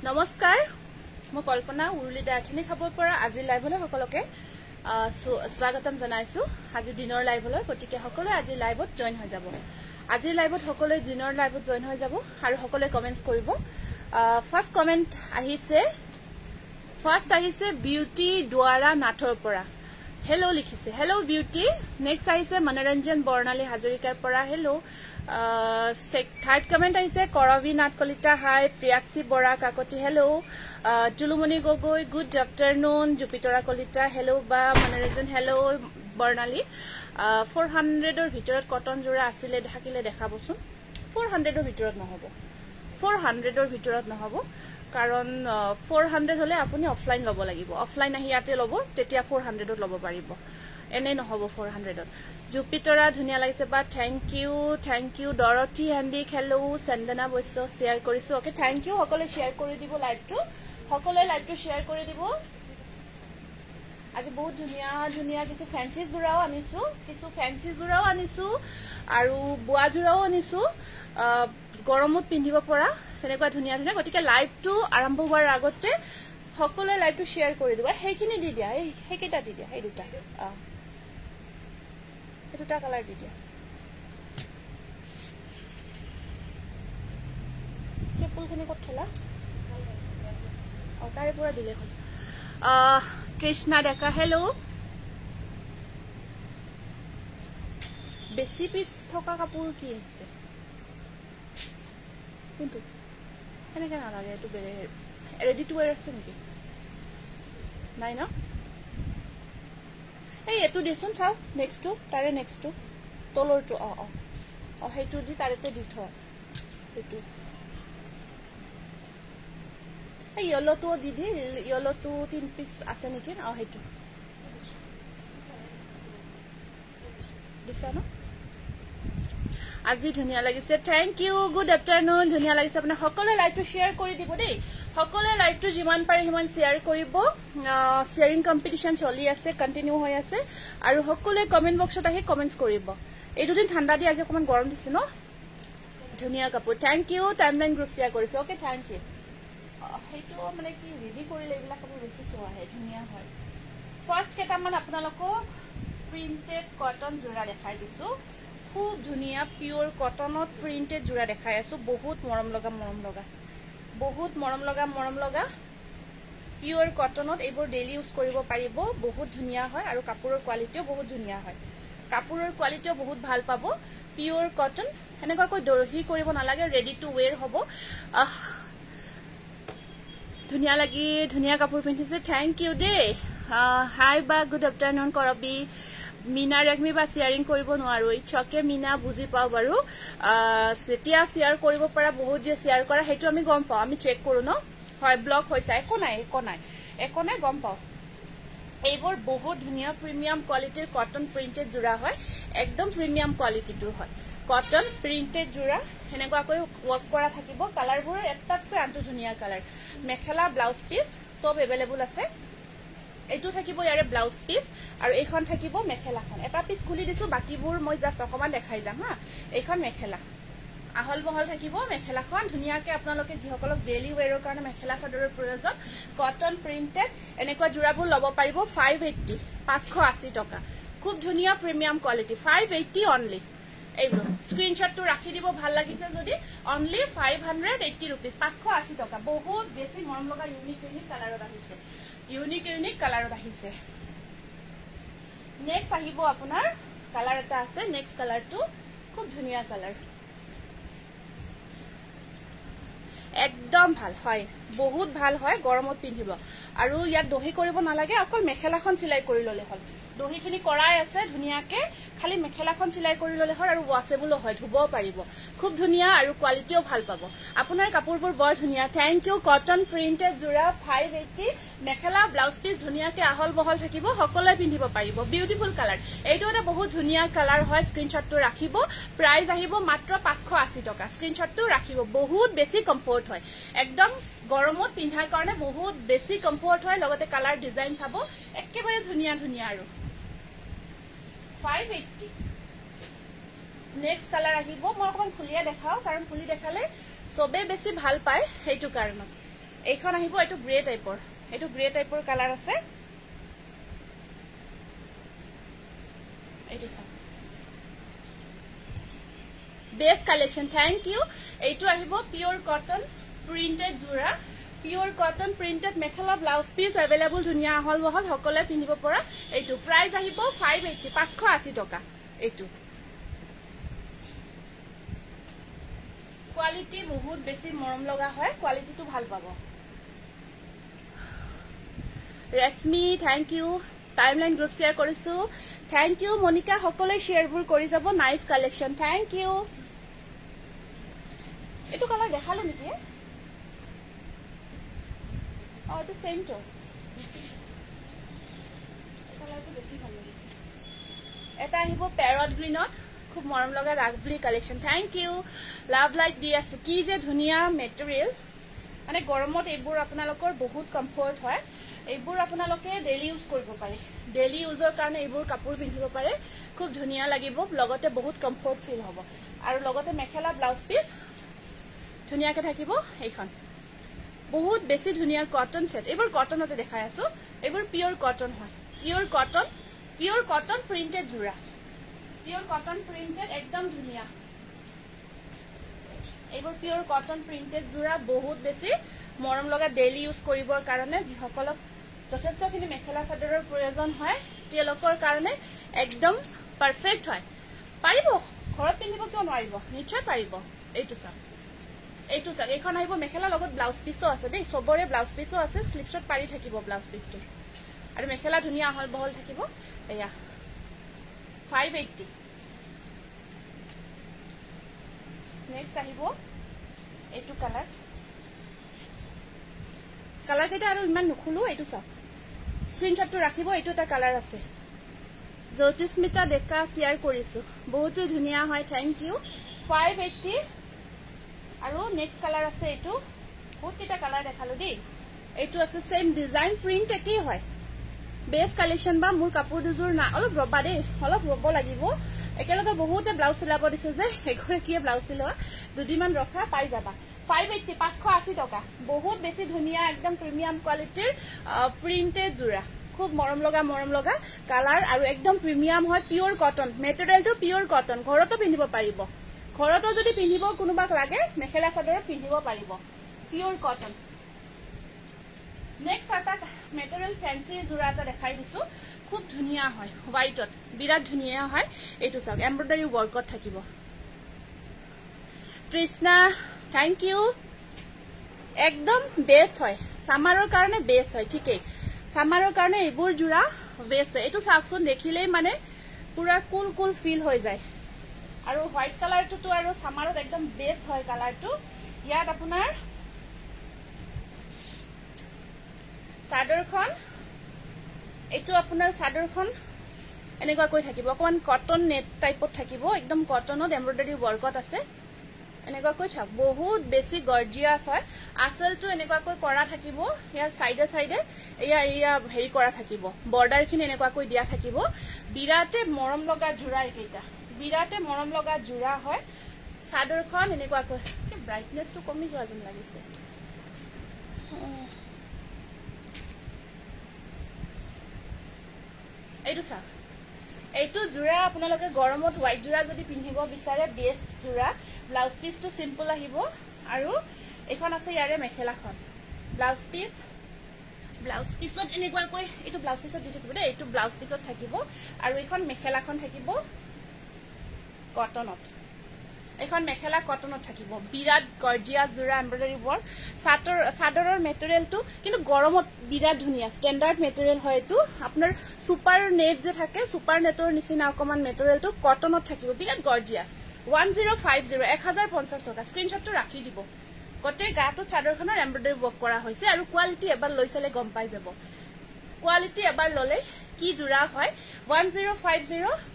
নমস্কাৰ মই কল্পনা উৰুলি দাঠনি খাবৰ পৰা আজি লাইভলৈ সকলোকে স্বাগতম জনাইছো আজি দিনৰ লাইভলৈ গতিকে সকলোৱে আজি লাইভত জয়েন হৈ যাব আজি লাইভত সকলোৱে দিনৰ লাইভত জয়েন হৈ যাব আৰু সকলোৱে কমেন্টছ কৰিব ফাৰ্স্ট কমেন্ট আহিছে বিউটি দুৱাৰা নাথৰ পৰা হেল্ল লিখিছে হেল্ল বিউটি নেক্সট আহিছে মনোৰঞ্জন বৰ্ণালী হাজৰিকাৰ পৰা হেল্ল থাৰ্ড কমেন্ট আহিছে Karabi Nath Kalita hi Priyakshi Bora Kakati hello Julumoni Gogoi good afternoon Jupitara Kalita hello বা মনোৰঞ্জন হেল্ল বৰ্ণালী 400ৰ ভিতৰত কটন জোৰা আছিলে থাকিলে দেখাবচোন 400ৰ ভিতৰত নহব কাৰণ 400 হলে আপুনি অফলাইন লব লাগিব অফলাইন আহি ইয়াতে লব তেতিয়া 400ত লব পাৰিব এনে নহব 400ত জুপিতৰা ধুনিয়া লাগিছে বা thank U ডৰথি হেন্ডি hello Chandana Baishya share কৰিছো ওকে থ্যাংক ইউ সকলে শেয়াৰ কৰি দিব লাইভটো সকলে লাইভটো শেয়াৰ কৰি দিব আজি বহুত ধুনিয়া কিছু ফ্যান্সি জোৰাও আনিছো আৰু বুৱা জোৰাও আনিছো গৰমত পিন্ধিব পৰা তেনেকুৱা ধুনিয়া গতিকে লাইভটো আৰম্ভ হোৱাৰ আগতে সকলোৱে লাইভটো শেয়াৰ কৰি দিব সেইখিনি দি দিয়া সেইকেইটা দি দিয়া এই দুটা কালাৰ দি দিয়া ষ্টেপলখিনি ক'ত থলা তাৰে পৰা দিলে হ'ল কৃষ্ণা ডেকা হেল্ল বেছি পিছ থকা কাপোৰ কি আছে কিন্তু এনেকে নালাগে এইটো ৰেডি টু ৱেৰ আছে নেকি নাই ন এই এটো দিছোন চাও নেক্সটটো তাৰে নেক্সটটো তলৰটো সেইটো দি তাৰেতে দি থ সেইটো এই ইয়েলোটো দি ইয়েলোটো 3 পিস আছে নেকি সেইটো দিছা ন আজি ধুনিয়া লাগিছে থ্যাংক ইউ গুড আফটাৰনুন ধুনিয়া লাগিছে আপোনাৰ সকলে লাইভটো শেয়াৰ কৰি দিব দেই সকলে লাইভটো যিমান পাৰে সিমান শেয়াৰ কৰিব শেয়াৰিং কম্পিটিশন চলি আছে কন্টিনিউ হৈ আছে আৰু সকলে কমেন্ট বক্সত আহি কমেন্টছ কৰিব এই দুদিন ঠাণ্ডা দি আজি অকমান গৰম দিছে ন ধুনিয়া কাপোৰ thank you timeline group share কৰিছে ওকে থ্যাংক ইউ হেইটো মানে কি ৰেডি কৰিলে এইবিলাক কাপোৰ বেছি সোৱা হয় ধুনিয়া হয় ফাৰ্স্ট কেটামান আপোনালোকক প্ৰিন্টেড কটন জোৰা দেখাই দিছো খুব ধুনিয়া পিওৰ কটনত প্ৰিন্টেড জোড়া দেখাই আছো বহুত মৰম লগা পিওৰ কটনত এইবোৰ ডেইলি ইউজ কৰিব পাৰিব বহুত ধুনিয়া হয় আৰু কাপোৰৰ কোৱালিটিও বহুত ধুনিয়া হয় কাপোৰৰ কোৱালিটিও বহুত ভাল পাব পিওৰ কটন এনেকুৱা কৈ দৰহি কৰিব নালাগে ৰেডি টু ওয়্যাৰ হ'ব ধুনিয়া কাপোৰ পিন্ধিছে থ্যাংক ইউ দে হাই বা গুড আফটাৰনুন কৰবি মিনা ৰেগমি বা শেয়াৰিং কৰিব নোৱাৰো ইচ্ছকে মিনা বুজি পাও বাৰু সেতিয়া শেয়াৰ কৰিব পৰা বহুত যে শেয়াৰ কৰা হেতু আমি গম পাও আমি চেক কৰো ন হয় ব্লক হৈছে একো নাই গম পাও এইবোৰ বহুত ধুনিয়া প্ৰিমিয়াম কোৱালিটিৰ কটন প্ৰিন্টেড জোৰা হয় একদম প্ৰিমিয়াম কোৱালিটিৰ হয় কটন প্ৰিন্টেড জোৰা হেনেকুৱা কৈ ওয়াৰ্ক কৰা থাকিব কালাৰবোৰ এটাতকৈ আনটো ধুনিয়া কালাৰ মেখেলা ব্লাউজ পিস সব अवेलेबल আছে এইটো থাকিব ইয়াৰে ব্লাউজ পিস আৰু এইখন থাকিব মেখেলাখন এটা পিস খুলি দিছো বাকিবোৰ মই জাস্ট অকমান দেখাই যাম হা এইখন মেখেলা আহল বহল থাকিব মেখেলাখন ধুনিয়াকে আপোনালোকে যিসকলক ডেইলি ওয়্যাৰৰ কাৰণে মেখেলা চাদৰৰ প্ৰয়োজন কটন প্ৰিন্টেড এনেকুৱা জোৰাবোৰ লব পাৰিব 580 টকা খুব ধুনিয়া প্ৰিমিয়াম কোৱালিটি 580 অনলি এইবোৰ স্ক্ৰিনশ্বটটো ৰাখি দিব ভাল লাগিছে যদি অনলি 580 रुपीस 580 টকা বহুত বেছি মৰম লগা ইউনিক কালাৰত আহিছে নেক্সট আহিব আপোনাৰ কালাৰ এটা আছে নেক্সট কালাৰটো খুব ধুনিয়া কালাৰ একদম ভাল হয় বহুত ভাল হয় গৰমত পিন্ধিব আৰু ইয়াত দহি কৰিব নালাগে অকল মেখেলাখন চিলাই কৰি ললে হ'ল দহিখিনি কৰাই আছে ধুনিয়াকে খালি মেখেলাখন চিলাই কৰি ললে হ'ল আৰু ওয়াশেবল হয় ধুব পাৰিব খুব ধুনিয়া আৰু কোৱালিটিও ভাল পাব আপোনাৰ কাপোৰবোৰ বৰ ধুনিয়া থ্যাংক ইউ কটন প্ৰিন্টেড জোৰা 580 মেখেলা ব্লাউজ পিস ধুনিয়াকে আহল বহল থাকিব সকলোৱে পিন্ধিব পাৰিব বিউটিফুল কালাৰ এইটো এটা বহুত ধুনিয়া কালাৰ হয় স্ক্ৰিনশ্বটটো ৰাখিব প্ৰাইস আহিব মাত্ৰ 580 টকা স্ক্ৰিনশ্বটটো ৰাখিব বহুত বেছি কমফৰ্ট হয় একদম গৰমত পিন্ধাৰ কাৰণে বহুত বেছি কমফৰ্ট হয় লগতে কালাৰ ডিজাইন চাব একেবাৰে ধুনিয়া আৰু 580 নেক্সট কালাৰ আহিব মই অকমান খুলিয়া দেখাও কাৰণ খুলি দেখালে সবে বেছি ভাল পায় হেতু কাৰণত এইখন আহিব এটো গ্ৰে টাইপৰ কালাৰ আছে এইটো চাওক বেস্ট কালেকশন থ্যাংক ইউ এইটো আহিব পিওর কটন প্রিন্টেড জোড়া পিওর কটন প্রিন্টেড মেখেলা ব্লাউজ পিস अवेलेबल ধুনিয়া হল বহল সকলে পিন্ধিব পৰা এইটো প্ৰাইস আহিব 580 580 টকা এইটো কোয়ালিটি বহুত বেছি মৰম লগা হয় কোয়ালিটিটো ভাল পাব Reshmi thank you timeline group share কৰিছো থ্যাংক ইউ মনিকা সকলে শেয়াৰবোৰ কৰি যাব নাইস কালেকশন থ্যাংক ইউ এটো কালার দেখালে নেকি তো সেম তো কালারটো বেশি ভাল লাগিছে এটা আহিব প্যারট গ্রিনত খুব মৰম লগা রাগবলি collection thank you love like দি আছো কি যে ধুনিয়া মেটেৰিয়েল মানে গৰমত এইবোৰ আপোনালোকৰ বহুত কমফৰ্ট হয় এইবোৰ আপোনালোকে ডেইলি ইউজ কৰিব পাৰে ডেইলি ইউজৰ কাৰণে এইবোৰ কাপোৰ পিন্ধিব পাৰে খুব ধুনিয়া লাগিব লগতে বহুত কমফৰ্ট ফিল হ'ব আৰু লগতে মেখেলা ব্লাউজ পিস ধুনিয়াকে থাকিব এইখন বহুত বেছি ধুনিয়া কটন সেট এইবোৰ কটনতে দেখাই আছো এইবোৰ পিওৰ কটন হয় পিওৰ কটন প্ৰিন্টেড জোড়া পিওৰ কটন প্ৰিন্টেড একদম ধুনিয়া এইবোৰ পিওৰ কটন প্ৰিন্টেড জোড়া বহুত বেছি মৰম লগা ডেইলি ইউজ কৰিবৰ কাৰণে যিসকলক যথেষ্টখিনি মেখেলা চাদৰৰ প্ৰয়োজন হয় তেওঁলোকৰ কাৰণে একদম পাৰফেক্ট হয় পাৰিব ঘৰত পিন্ধিব কিয় নোৱাৰিব নিশ্চয় পাৰিব এইটো চাওক এইখন আহিব মেখেলা লগত ব্লাউজ পিসও আছে দেই সবৰে ব্লাউজ পিসও আছে স্লিপশট পাৰি থাকিব ব্লাউজ পিসটো আৰু মেখেলা ধুনিয়া হল বহল থাকিব এয়া 580 নেক্সট আহিব এইটো কালার কেটা আৰু ইমান নুখুলো এইটো চাওক স্ক্ৰিনশটটো ৰাখিব এইটো এটা কালাৰ আছে জ্যোতিস্মিতা ডেকা শেয়াৰ কৰিছো বহুত ধুনিয়া হয় থ্যাংক ইউ 580 আৰু নেক্সট কালার আছে এইটো বহুত কিটা কালার দেখালো দেই এইটো আছে সেম ডিজাইন প্রিন্ট একই হয় বেস্ট কালেকশন বা মোৰ কাপোৰ দুজোৰ না অলপ ৰবা দেই অলপ ৰব লাগিব একেলগে বহুতে ব্লাউজ সিলাব দিছে যে এঘৰে কি ব্লাউজ সিলোৱা দুদিমান ৰখা পাই যাবা 580 580 টকা বহুত বেছি ধুনিয়া একদম প্ৰিমিয়াম কোয়ালিটিৰ প্ৰিন্টেড জোড়া খুব মৰম লগা কালাৰ আৰু একদম প্ৰিমিয়াম হয় পিওৰ কটন মেটেৰিয়েলটো পিওৰ কটন ঘৰতো পিন্ধিব পাৰিব ঘৰতো যদি পিন্ধিব কোনোবাক লাগে মেখেলা চাদৰ পিন্ধিব পাৰিব পিওৰ কটন নেক্সট এটা মেটেৰিয়েল ফ্যান্সি জোড়া এটা দেখাই দিছো খুব ধুনিয়া হয় হোয়াইটত বিৰাট ধুনিয়া হয় এইটো চাওক এমব্ৰয়ডাৰী ওয়াৰ্কত থাকিব কৃষ্ণা থ্যাংক ইউ একদম বেস্ট হয় সামাৰৰ কাৰণে বেস্ট হয় ঠিকই সামাৰৰ কাৰণে এইবোৰ জোড়া বেস্ট হয় এইটো চাওকচোন দেখিলেই মানে পুৰা কুল ফিল হৈ যায় আৰু হোয়াইট কালাৰটো তো আৰু সামাৰত একদম বেস্ট হয় কালাৰটো ইয়াত আপোনাৰ চাদৰখন এইটো আপোনাৰ চাদৰখন এনেকুৱা কৈ থাকিব অকমান কটন নেট টাইপত থাকিব একদম কটনত এমব্ৰয়ডাৰী ওয়াৰ্কত আছে এনেকুৱা কৈ চাওক বহুত বেছি গৰ্জিয়াস হয় আসলটো এনেকুৱা কৈ কৰা থাকিব ইয়াৰ সাইডে এয়া হেৰি কৰা থাকিব বৰ্ডাৰখিনি এনেকুৱা কৈ দিয়া থাকিব বিৰাটে মৰম লগা জোড়া এইটা বিৰাটে মৰম লগা জোড়া হয় চাদৰখন এনেকুৱা কৈ কি ব্ৰাইটনেসটো কমি যোৱা যেন লাগিছে এইটো চাওক এইটো জোড়া আপোনালোকে গৰমত হোয়াইট জোড়া যদি পিন্ধিব বিচাৰে বেস্ট জোড়া ব্লাউজ পিসটো সিম্পল আহিব আৰু এখন আছে ইয়াৰে মেখেলাখন ব্লাউজ পিসত এনেকুৱা কৈ এইটো ব্লাউজ পিসত দি থাকিব দেই এইটো ব্লাউজ পিসত থাকিব আৰু এখন মেখেলাখন থাকিব কটনত এখন মেখেলা কটনত থাকিব বিৰাট গৰ্জিয়াস জোড়া এমব্ৰয়ডাৰী ওয়াৰ্ক চাদৰৰ মেটেৰিয়েলটো কিন্তু গৰমত বিৰাট ধুনিয়া স্ট্যান্ডাৰ্ড মেটেৰিয়েল হয় এটো আপোনাৰ সুপাৰ নেট যে থাকে সুপাৰ নেটৰ নিচিনা অকমান মেটেৰিয়েলটো কটনত থাকিব বিৰাট গৰ্জিয়াস 1050 1050 টকা স্ক্ৰিনশটটো ৰাখি দিব গটে গাটো চাদৰখনৰ এমব্ৰয়ডাৰী ওয়াৰ্ক কৰা হৈছে আৰু কোৱালিটি এবাৰ লৈছলে গম পাই যাব কোৱালিটি এবাৰ ললে কি জোড়া হয় 1050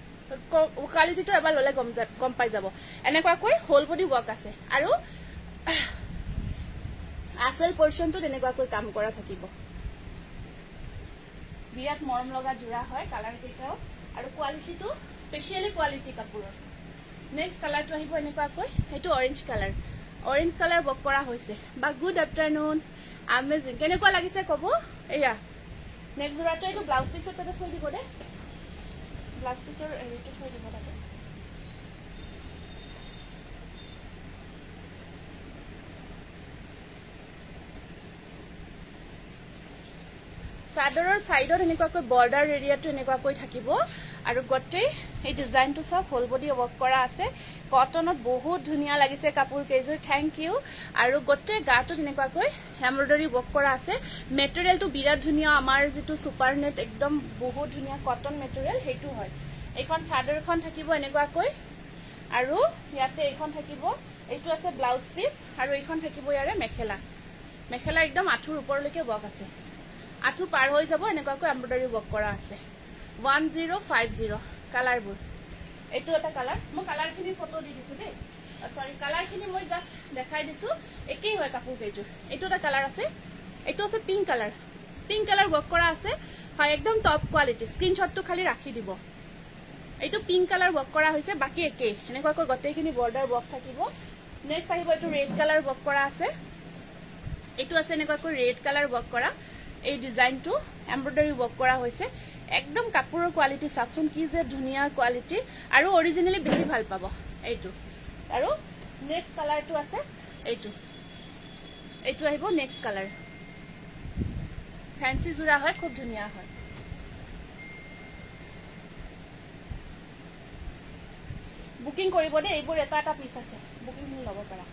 কোৱালিটিটো এবাৰ ললে গম পাই যাব এনেকুৱা কৈ হোল বডি ওয়াৰ্ক আছে আৰু আসল পোৰশনটো এনেকুৱা কৈ কাম কৰা থাকিব বিৰাট মৰম লগা জোড়া হয় কালাৰ কেইটাও আৰু কোৱালিটিটো স্পেশালি কোৱালিটি কাপোৰৰ নেক্সট কালাৰটো আহিব এনেকুৱা কৈ এটো অৰেঞ্জ কালাৰ ওয়াৰ্ক কৰা হৈছে বা গুড আফটাৰনুন Amazing. কেনেকুৱা লাগিছে কব এয়া নেক্সট জোৰাটো এইটো ব্লাউজ পিছৰ পেটে থৈ দিব দে ব্লাউজ পিছৰ হেৰিটো থৈ দিব তাতে চাদৰৰ সাইডত এনেকুৱাকৈ বৰ্ডাৰ এৰিয়াটো এনেকুৱাকৈ থাকিব আৰু গটেই এই ডিজাইনটো সব হোল বডি ওয়াৰ্ক কৰা আছে কটনত বহুত ধুনিয়া লাগিছে কাপোৰ কেজৰ থ্যাংক ইউ আৰু গটেই গাটো এনেকুৱাকৈ এমব্ৰয়ডাৰী ওয়াৰ্ক কৰা আছে মেটেৰিয়েলটো বিৰাট ধুনিয়া আমাৰ যেটো সুপাৰ নেট একদম বহুত ধুনিয়া কটন মেটেৰিয়েল হেতু হয় এইখন চাদৰখন থাকিব এনেকুৱাকৈ আৰু ইয়াতে এইখন থাকিব এইটো আছে ব্লাউজ পিস আৰু এইখন থাকিব ইয়াৰে মেখেলা একদম আঠুৰ ওপৰলৈকে ওয়াৰ্ক আছে আঠু পাৰ হৈ যাব এনেকুৱাকৈ এমব্ৰয়ডাৰী ওয়াৰ্ক কৰা আছে 1050 কালাৰবোৰ এইটো এটা কালাৰ মই কালাৰখিনি ফটো দি দিছো দে সৰি কালাৰখিনি মই জাস্ট দেখাই দিছো একেই হয় কাপোৰ কেজৰ এইটো এটা কালাৰ আছে এইটো আছে পিংক কালাৰ ওয়াৰ্ক কৰা আছে হয় একদম টপ কোৱালিটি স্ক্ৰিনশ্বটটো খালি ৰাখি দিব এইটো পিংক কালাৰ ওয়াৰ্ক কৰা হৈছে বাকি একেই এনেকুৱাকৈ গটেইখিনি বৰ্ডাৰ ওয়াৰ্ক থাকিব নেক্সট আহিব এইটো ৰেড কালাৰ ওয়াৰ্ক কৰা আছে এইটো আছে এনেকুৱাকৈ ৰেড কালাৰ ওয়াৰ্ক কৰা এই ডিজাইনটো এমব্ৰয়ডাৰী ওয়াৰ্ক কৰা হৈছে একদম কাপোৰৰ কোৱালিটি সাকচন কি যে ধুনিয়া কোৱালিটি আৰু অৰিজিনালি বেছি ভাল পাব এইটো আৰু নেক্সট কালাৰটো আছে এইটো আহিব নেক্সট কালাৰ ফ্যান্সি জোৰা হয় খুব ধুনিয়া হয় বুকিং কৰিব দে এইবোৰ এটা পিস আছে বুকিং ল'ব পাৰা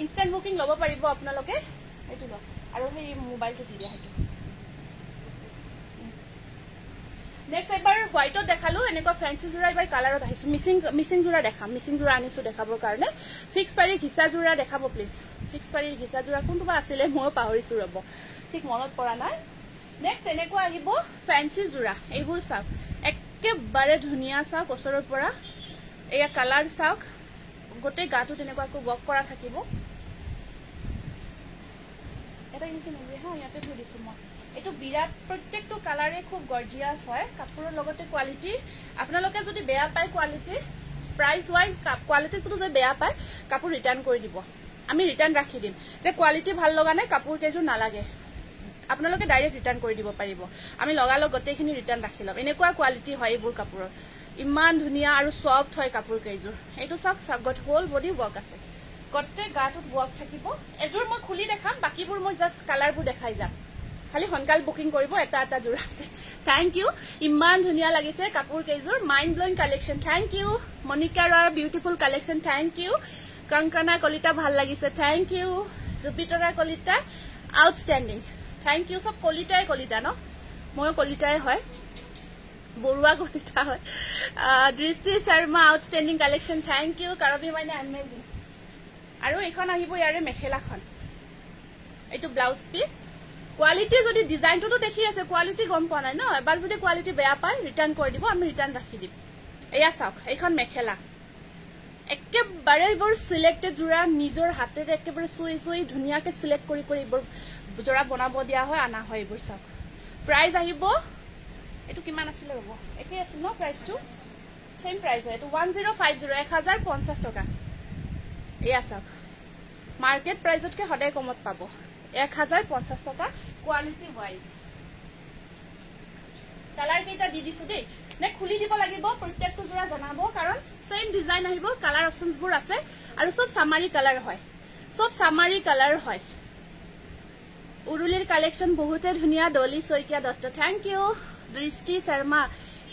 ইনষ্টেন্ট বুকিং ল'ব পাৰিব আপোনালোকে এইটো ল আৰু সেই মোবাইলটো দি দিয়া হেতু নেক্সট এবাৰ হোয়াইটত দেখালো এনেকুৱা ফ্যান্সি জোৰা এবাৰ কালাৰত আহিছো মিসিং জোৰা দেখাম মিসিং জোৰা আনিছো দেখাবৰ কাৰণে ফিক্স পাৰি ঘিসা জোৰা দেখাব প্লিজ ফিক্স পাৰি ঘিসা জোৰা কোনটোবা আছিল মই পাহৰিছো ৰব ঠিক মনত পৰা নাই নেক্সট এনেকুৱা আহিব ফ্যান্সি জোৰা এইবোৰ চাওক একেবাৰে ধুনিয়া চাওক ওচৰৰ পৰা এয়া কালাৰ চাওক গোটেই গাটো তেনেকুৱাকৈ ওয়াৰ্ক কৰা থাকিব এটা ইনকে নবে হা ইয়াতে থৈ দিছো মই এটো বিৰাট প্ৰত্যেকটো কালাৰে খুব গৰ্জিয়াস হয় কাপোৰৰ লগতে কোৱালিটি আপোনালোকে যদি বেয়া পায় কোৱালিটি প্ৰাইস ওয়াইজ কোৱালিটিটো যদি বেয়া পায় কাপোৰ ৰিটাৰ্ণ কৰি দিব আমি ৰিটাৰ্ণ ৰাখি দিম যে কোৱালিটি ভাল লগা নাই কাপোৰ কেজু নালাগে আপোনালোকে ডাইৰেক্ট ৰিটাৰ্ণ কৰি দিব পাৰিব আমি লগালগ গটেইখিনি ৰিটাৰ্ণ ৰাখি লম এনেকুৱা কোৱালিটি হয় এইবোৰ কাপোৰৰ ইমান ধুনিয়া আৰু সফট হয় কাপোৰ কেজুৰ এইটো সব হোল বডি ওয়াৰ্ক আছে গটে গাটোত ওয়াৰ্ক থাকিব এজোৰ মই খুলি দেখাম বাকিবোৰ মই জাস্ট কালাৰবোৰ দেখাই যাম খালি হনকাল বুকিং কৰিব এটা জোৰা আছে থ্যাংক ইউ ইমান ধুনিয়া লাগিছে কাপোৰ কেজুৰ mind blowing collection thank you Monika Roy beautiful collection thank you Kankana Kalita ভাল লাগিছে thank you Jupitar Kalita outstanding thank you সব কলিতা ন মই কলিতাই হয় বৰুৱা কলিতা হয় Drishti Sharma outstanding collection thank you Karbi মানে অ্যামেজিং আৰু এখন আহিব ইয়াৰে মেখেলাখন এইটো ব্লাউজ পিস কোৱালিটি যদি ডিজাইনটো দেখি আছে কোৱালিটি গম পোৱা নাই ন এবাৰ যদি কোৱালিটি বেয়া পায় ৰিটাৰ্ণ কৰি দিব আমি ৰিটাৰ্ণ ৰাখি দিম এয়া চাওক এইখন মেখেলা একেবাৰে বৰ সিলেক্টেড জোৰা নিজৰ হাতেৰে একেবাৰে সুই ধুনিয়াকে সিলেক্ট কৰি এইবোৰ জোৰা বনাব দিয়া হয় আনা হয় এইবোৰ চাওক প্ৰাইস আহিব এটো কিমান আছিল ৰব একে আছিল ন প্ৰাইসটো সেম প্ৰাইস হয় এটো 1050 1050 টকা এয়া চাওক মার্কেট প্রাইসতকে সদায় কমত পাব 1050 টকা কোয়ালিটি ওয়াইজ কালার কেটা দি দিছো দেই নে খুলি দিব লাগিব প্ৰত্যেকটো জোৰা জনাব কাৰণ সেম ডিজাইন আহিব কালাৰ অপশনস বোৰ আছে আৰু সব সামাৰি কালাৰ হয় উৰুলিৰ কালেকশন বহুতে ধুনিয়া Dolly Saikia Dutta thank you Drishti Sharma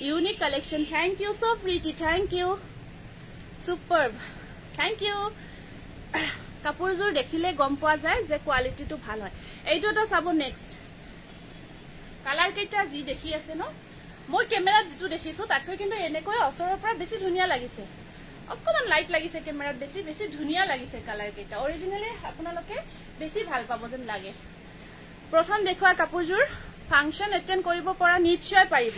unique collection thank you so pretty thank you superb thank you কাপোৰজোৰ দেখিলে গম পোৱা যায় যে কোৱালিটিটো ভাল হয় এইটো এটা চাব নেক্সট কালাৰ কেটা যি দেখি আছে ন মই ক্যামেৰাত যেটো দেখিছো তাতকৈ কিন্তু এনেকৈ ওচৰৰ পৰা বেছি ধুনিয়া লাগিছে অকমান লাইট লাগিছে ক্যামেৰাত বেছি ধুনিয়া লাগিছে কালাৰ কেটা অৰিজিনালি আপোনালোকে বেছি ভাল পাব যেন লাগে প্ৰথম দেখুৱা কাপোৰজোৰ ফাংশন এটেন্ড কৰিব পৰা নিশ্চয় পাৰিব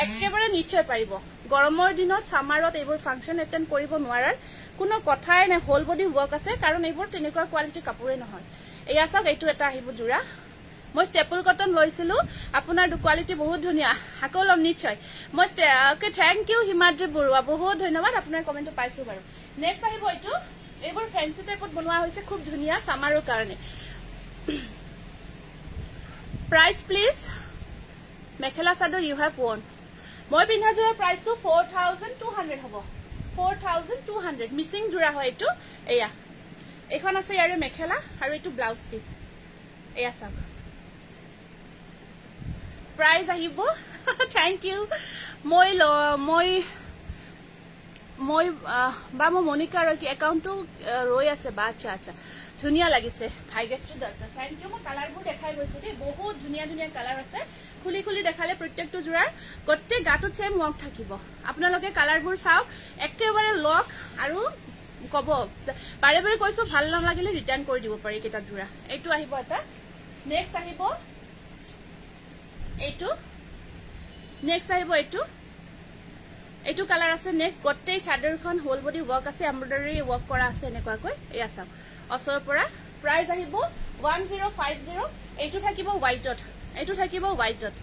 একেবাৰে নিশ্চয় পাৰিব গৰমৰ দিনত সামাৰত এইবোৰ ফাংশন এটেন্ড কৰিব নোৱাৰাৰ কোনো কথাই নাই হোল বডি ওয়াৰ্ক আছে কাৰণ এইবোৰ তেনেকুৱা কোৱালিটি কাপোৰে নহয় এয়া চাওক এইটো এটা আহিব জোৰা মই স্টেপল কটন লৈছিলো আপোনাৰ কোৱালিটি বহুত ধুনিয়া হাকলম নিশ্চয় মই okay thank you Himadri Barua বহুত ধন্যবাদ আপোনাৰ কমেন্টটো পাইছো বাৰু নেক্সট আহিব এইটো এইবোৰ ফ্যান্সি টাইপত বনোৱা হৈছে খুব ধুনিয়া সামাৰৰ কাৰণে Price please. Mekhela sador you have won. Moi pindha jura price to 4200 hobo. 4200 missing jura hoy etu eya. Ekhon ase yare mekhela aru etu blouse piece. Eya sak. Price ahibo. Thank you. Moi ba mo Monica ro ki account to roi ase ba acha ধুনিয়া লাগিছে ভাইগেছটো Dutta thank U মই কালাৰবোৰ দেখাই গৈছো দে বহুত ধুনিয়া ধুনিয়া colour আছে খুলি খুলি দেখালে প্ৰত্যেকটো জোৰাৰ গটে গাটো চেম ওয়াক থাকিব আপোনালোকে কালাৰবোৰ চাওক একেবাৰে লক আৰু কব বাৰে বাৰে কৈছো ভাল নালাগিলে ৰিটাৰ্ন কৰি দিব পাৰি কেটা জোৰা এইটো আহিব এটা নেক্সট আহিব এইটো কালাৰ আছে নেক্সট গটে চাদৰখন হোল বডি ওয়াক আছে এমব্ৰয়ডাৰী ওয়াক কৰা আছে এনেকুৱা কৈ এয়া চাওক অসৰ পৰা প্রাইস আহিব 1050 এইটো থাকিব হোয়াইটত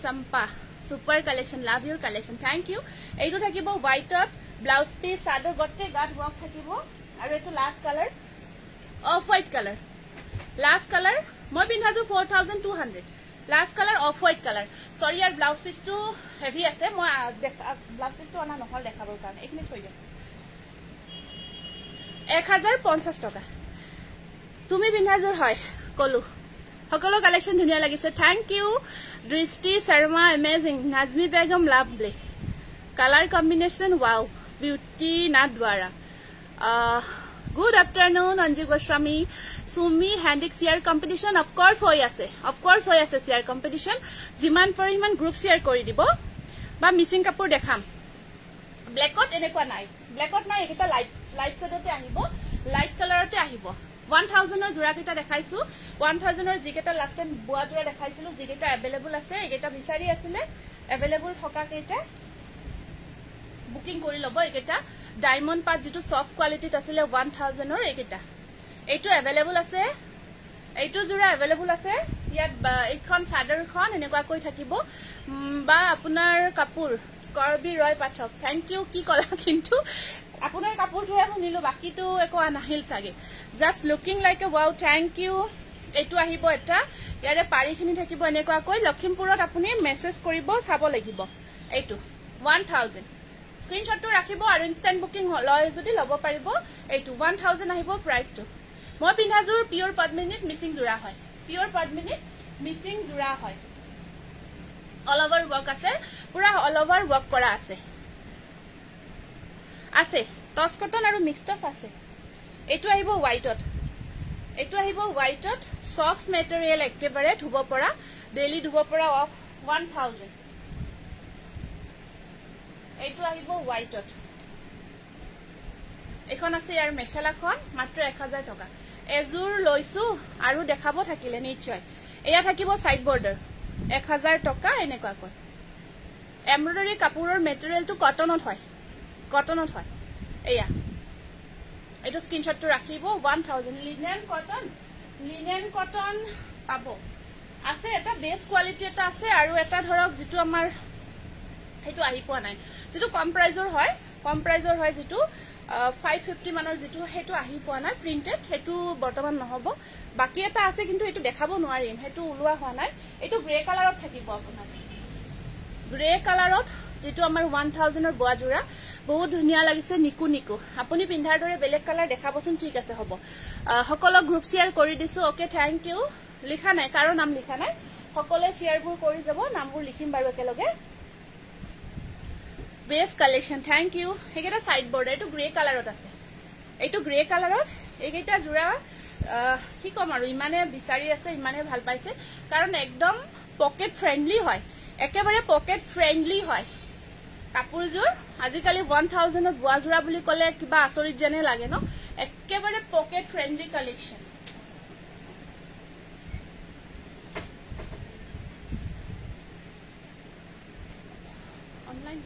Sampa super collection love your collection thank you এইটো থাকিব হোয়াইটত ব্লাউজ পিস সাদৰ গটে গাত ওয়াক থাকিব আৰু এটো last colour off white colour মই পিন্ধাজু 4200 last colour off white colour sorry আর ব্লাউজ পিস টু হেভি আছে মই ব্লাউজ পিস টু আনা নহল দেখাবৰ কাৰণে এইখিনি থৈ দিম 1050 টাকা তুমি পিন্ধাজুৰ হয় কলু সকলো কালেকশন ধুনিয়া লাগিছে thank you Drishti Sharma amazing Najmi Begum lovely colour combination wow beauty নাদৱাৰা good afternoon Anju Goswami Sumi Handique share competition of course হৈ আছে শেয়াৰ কম্পিটিশন যিমান পাৰি ইমান গ্ৰুপ শেয়াৰ কৰি দিব বা মিসিং কাপোৰ দেখাম ব্ল্যাকত এনেকুৱা নাই এটা লাইট শেডতে আহিব লাইট কালাৰতে আহিব 1000 ৰ জোৰা কেটা দেখাইছো 1000 ৰ জিকেটা লাস্ট টাইম বুয়া জোৰা দেখাইছিলো জিকেটা अवेलेबल আছে একেটা বিচাৰি আছিল अवेलेबल থকা কেটা বুকিং কৰি লব একেটা ডায়মন্ড পাট যেটো সফট কোয়ালিটিত আছিল 1000 ৰ একেটা এইটো अवेलेबल আছে এইটো জোৰা अवेलेबल আছে ইয়াত এইখন চাদৰখন এনেকুৱা কৈ থাকিব বা আপোনাৰ কাপোৰ কৰবি ৰয় পাঠক থ্যাংক ইউ কি কলা কিন্তু আপোনাৰ কাপোৰটোহে শুনিলো বাকিটো একো নাহিল চাগে just looking like a wow thank you এইটো আহিব এটা ইয়াৰে পাৰিখিনি থাকিব এনেকুৱা কৈ লখিমপুৰত আপুনি মেসেজ কৰিব চাব লাগিব এইটো 1000 স্ক্ৰিনশ্বটটো ৰাখিব আৰু ইনষ্টেন্ট বুকিং লয় যদি লব পাৰিব এইটো 1000 আহিব প্ৰাইসটো মই পিন্ধাজুৰ পিওৰ পদ্মিনীত মিসিং জোৰা হয় অল ওভাৰ ওয়াৰ্ক আছে পুৰা অল ওভাৰ ওয়াৰ্ক কৰা আছে টস কটন আৰু মিক্স টস আছে এইটো আহিব হোয়াইটত সফট মেটেৰিয়াল একেবাৰে ধুব পৰা ডেইলি ধুব পৰা অফ 1000 এইটো আহিব হোয়াইটত এখন আছে ইয়াৰ মেখেলাখন মাত্ৰ 1000 টকা এজুৰ লৈছো আৰু দেখাব থাকিলে নিশ্চয় এয়া থাকিব সাইড বৰ্ডাৰ 1000 টকা এনেকুৱা কৈ এমব্ৰয়ডাৰী কাপোৰৰ মেটেৰিয়েলটো কটনত হয় এয়া এইটো স্ক্ৰিনশটটো ৰাখিব 1000 লিনেন কটন পাব আছে এটা বেস কোয়ালিটি এটা আছে আৰু এটা ধৰক যেটো আমাৰ হেতু আহি পোৱা নাই যেটো কম প্ৰাইজৰ হয় যেটো 550 মানৰ যেটো হেতু আহি পোৱা নাই প্ৰিন্টেড হেতু বৰ্তমান নহব বাকি এটা আছে কিন্তু এটো দেখাব নোৱাৰিম হেতু উলোৱা হোৱা নাই এটো গ্ৰে কালাৰত থাকিব আপোনাৰ গ্ৰে কালাৰত যেটো আমাৰ 1000 ৰ boa জোৰা বহুত ধুনিয়া লাগিছে নিকু আপুনি পিন্ধাৰ দৰে বেলেগ কালাৰ দেখাবচোন ঠিক আছে হ'ব সকলো গ্ৰুপ শেয়াৰ কৰি দিছো ওকে থ্যাংক ইউ লিখা নাই কাৰো নাম লিখা নাই সকলে শেয়াৰবোৰ কৰি যাব নামবোৰ লিখিম বাৰু একেলগে বেস কালেকশন থ্যাংক ইউ হেগেটা সাইড বৰ্ডাৰ এটো গ্ৰে কালাৰত আছে এইটো গ্ৰে কালাৰত এগেটা জোৰা কি কম আৰু ইমানে বিচাৰি আছে ইমানে ভাল পাইছে কাৰণ একদম পকেট ফ্ৰেন্ডলি হয় একেবাৰে পকেট ফ্ৰেন্ডলি হয় কাপোৰজোৰ আজিকালি 1000 ত বুয়া জোৰা বুলি কলে কিবা আচৰিত যেনে লাগে ন একেবাৰে পকেট ফ্ৰেন্ডলি কালেকশন অনলাইন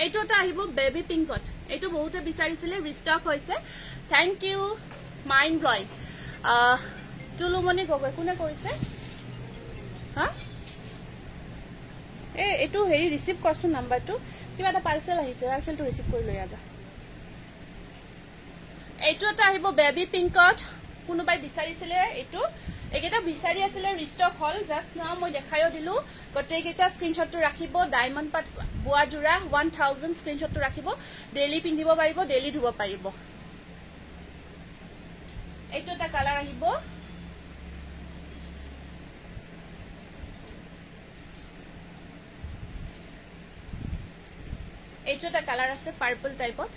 এইটো এটা আহিব বেবি পিংকত এইটো বহুতে বিচাৰিছিলে ৰিস্টক হৈছে thank U mind ব্লয় Tulumoni Gogoi কোনে কৰিছে হা এইটো হেৰি ৰিসিভ কৰছো নাম্বাৰটো কিবা এটা পাৰ্সেল আহিছে পাৰ্সেলটো ৰিসিভ কৰি লৈ আজা এইটো এটা আহিব বেবি পিংকত কোনোবাই বিচাৰিছিলে এইটো একেটা বিচাৰি আছিলে ৰিষ্টক হল জাস্ট নাও মই দেখাইও দিলো গোটেইকেইটা স্ক্ৰিনশ্বটটো ৰাখিব ডায়মণ্ড পাট বোৱা জোৰা 1000 স্ক্ৰিনশ্বটটো ৰাখিব ডেইলি পিন্ধিব পাৰিব ডেইলি ধুব পাৰিব এইটো এটা কালাৰ আহিব এইটো এটা কালাৰ আছে পাৰ্পল টাইপত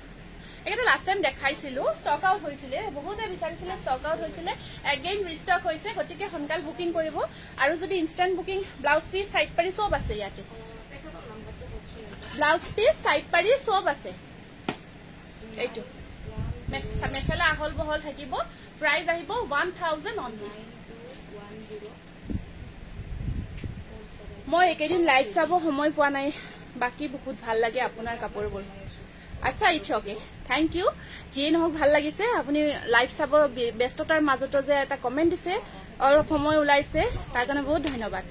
এটা লাস্ট টাইম দেখাইছিলো স্টক আউট হৈছিলে বহুতে বিচাৰিছিলে স্টক আউট হৈছিলে এগেইন ৰিষ্টক হৈছে গটিকে হনকাল বুকিং কৰিব আৰু যদি instant booking blouse piece side পাৰি সব আছে ইয়াতে ব্লাউজ পিস সাইড পাৰি সব আছে এইটো মেখেলা আহল বহল থাকিব প্ৰাইস আহিব 1000 অনলি মই একেদিন লাইভ চাব সময় পোৱা নাই বাকি বহুত ভাল লাগে আপোনাৰ কাপোৰবোৰ আচ্ছা ইটস ওকে থ্যাংক ইউ যি নহক ভাল লাগিছে আপুনি লাইভ চাব ব্যস্ততাৰ মাজতো যে এটা কমেন্ট দিছে অলপ সময় ওলাইছে তাৰ কাৰণে বহুত ধন্যবাদ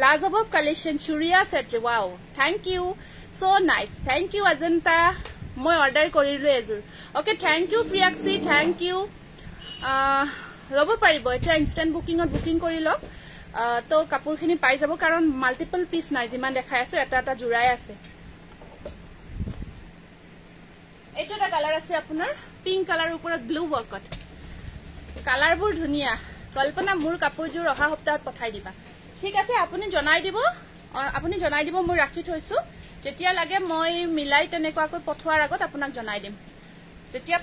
লাজবাব কালেকশন চুৰিয়া set wow thank you so nice thank you Ajanta মই অৰ্ডাৰ কৰিলো এজুৰ okay thank you Priyakshi thank you লব পাৰিব এটা ইনস্ট্যান্ট বুকিংত বুকিং কৰি লওক তো কাপোৰখিনি পাই যাব কাৰণ মাল্টিপল পিস নাই যিমান দেখাই আছে এটা এটা জুৰাই আছে এইটো এটা কালাৰ আছে আপোনাৰ পিংক কালাৰ ওপৰত ব্লু ওয়াৰ্কত কালাৰবোৰ ধুনিয়া কল্পনা মোৰ কাপোৰজোৰ অহা সপ্তাহত পঠাই দিবা ঠিক আছে আপুনি জনাই দিব মই ৰাখি থৈছো যেতিয়া লাগে মই মিলাই তেনেকুৱাকৈ পঠোৱাৰ আগত আপোনাক জনাই দিম যেতিয়া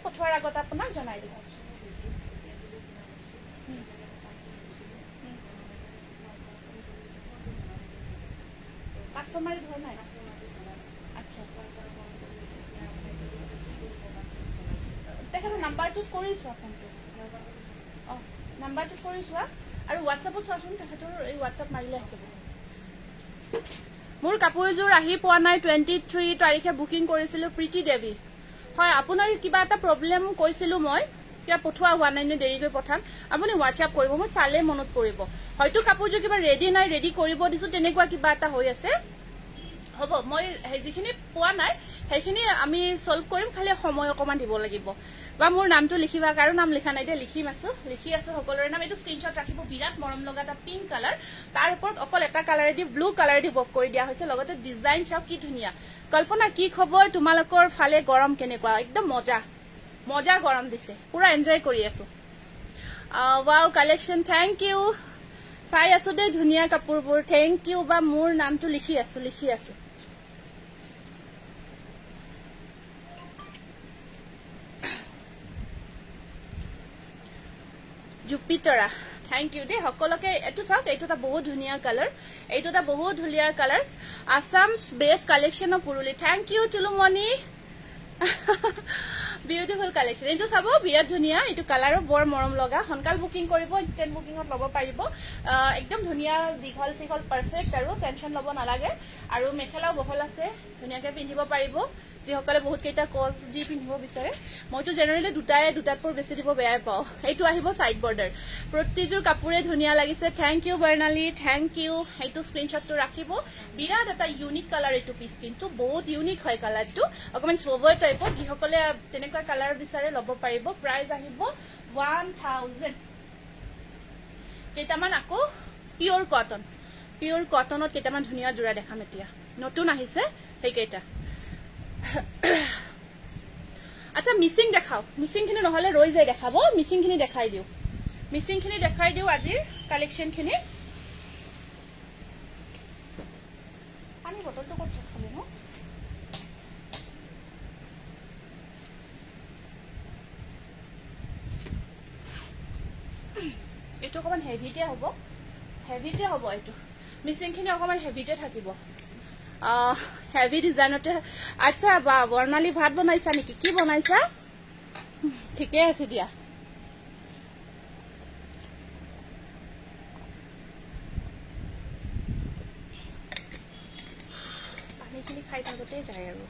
পঠোৱাৰ আগত আপোনাক জনাই দিম কাস্টমাৰ ধৰ নাই আচ্ছা তেখেতৰ নাম্বাৰটো কৰিছো আপোনাক নাম্বাৰটো কৰিছো আৰু হোৱাটছএপত চোৱাচোন তেখেতৰ এই হোৱাটছএপ মাৰিলে আছে মোৰ কাপোৰজোৰ আহি পোৱা নাই 23 তাৰিখে বুকিং কৰিছিলো প্ৰীতি দেৱী হয় আপোনাৰ কিবা এটা প্ৰবলেম কৈছিলো মই কিবা পঠোৱা হোৱা নাই নে দেৰিকৈ পঠাম আপুনি হোৱাটছএপ কৰিব মই চালে মনত পৰিব হয়তো কাপোৰজোৰ কিবা ৰেডি নাই ৰেডি কৰিব দিছো তেনেকুৱা কিবা এটা হৈ আছে হ'ব মই যিখিনি পোৱা নাই সেইখিনি আমি সলভ কৰিম খালি সময় অকমান দিব লাগিব বা মোৰ নামটো লিখিবা কাৰো নাম লিখা নাই দে লিখি আছো সকলোৰে নাম এইটো স্ক্ৰিনশ্বট ৰাখিব বিৰাট মৰম লগা এটা পিংক কালাৰ তাৰ ওপৰত অকল এটা কালাৰেদি ব্লু কালাৰেদি বক কৰি দিয়া হৈছে লগতে ডিজাইন চাও কি ধুনিয়া কল্পনা কি খবৰ তোমালোকৰ ফালে গৰম কেনেকুৱা একদম মজা গৰম দিছে পুৰা এনজয় কৰি আছো ওয়াও কালেকশন থ্যাংক ইউ চাই আছো দে ধুনিয়া কাপোৰবোৰ থ্যাংক ইউ বা মোৰ নামটো লিখি আছো জুপিটাৰা থ্যাংক ইউ দে সকলোকে এটো চাওক এইটো এটা বহুত ধুনিয়া colour Assam best collection of পুৰুলি thank you Chulumoni beautiful collection এইটো চাব বিৰাট ধুনিয়া এইটো কালাৰো বৰ মৰম লগা হনকাল বুকিং কৰিব ইনস্ট্যান্ট বুকিংত লব পাৰিব একদম ধুনিয়া দীঘল সিঘল পাৰফেক্ট আৰু টেনশন লব নালাগে আৰু মেখেলাও বহল আছে ধুনিয়াকে পিন্ধিব পাৰিব যিসকলে বহুত কেইটা কজ দি পিন্ধিব বিচাৰে মইতো জেনেৰেলি দুটাতপৰ বেছি দিব বেয়াই পাওঁ এইটো আহিব সাইড বৰ্ডাৰ প্ৰতিযোৰ কাপোৰে ধুনিয়া লাগিছে thank U Barnali thank you এইটো স্ক্ৰিনশ্বটটো ৰাখিব বিৰাট এটা ইউনিক কালাৰ এইটো পিস কিন্তু বহুত ইউনিক হয় কালাৰটো অকমান সোবৰ টাইপৰ যিসকলে তেনেকুৱা কালাৰ বিচাৰে লব পাৰিব প্ৰাইস আহিব 1000 কেইটামান আকৌ পিওৰ কটনত কেইটামান ধুনিয়া জোৰা দেখাম এতিয়া নতুন আহিছে সেইকেইটা আচ্ছা মিসিং দেখাও মিসিং খিনি নহলে ৰৈ যায় দেখাব মিসিং খিনি দেখাই দিও আজিৰ কালেকশন খিনি পানী বটলটো ক'ত খালে ন এইটো অকমান হেভিতে হ'ব এইটো মিসিং খিনি অকমান হেভিতে থাকিব হেভি ডিজাইনতে আচ্ছা বা বৰ্ণালী ভাত বনাইছা নেকি কি বনাইছা ঠিকে আছে দিয়া পানীখিনি খাই থাকোতে যায় আৰু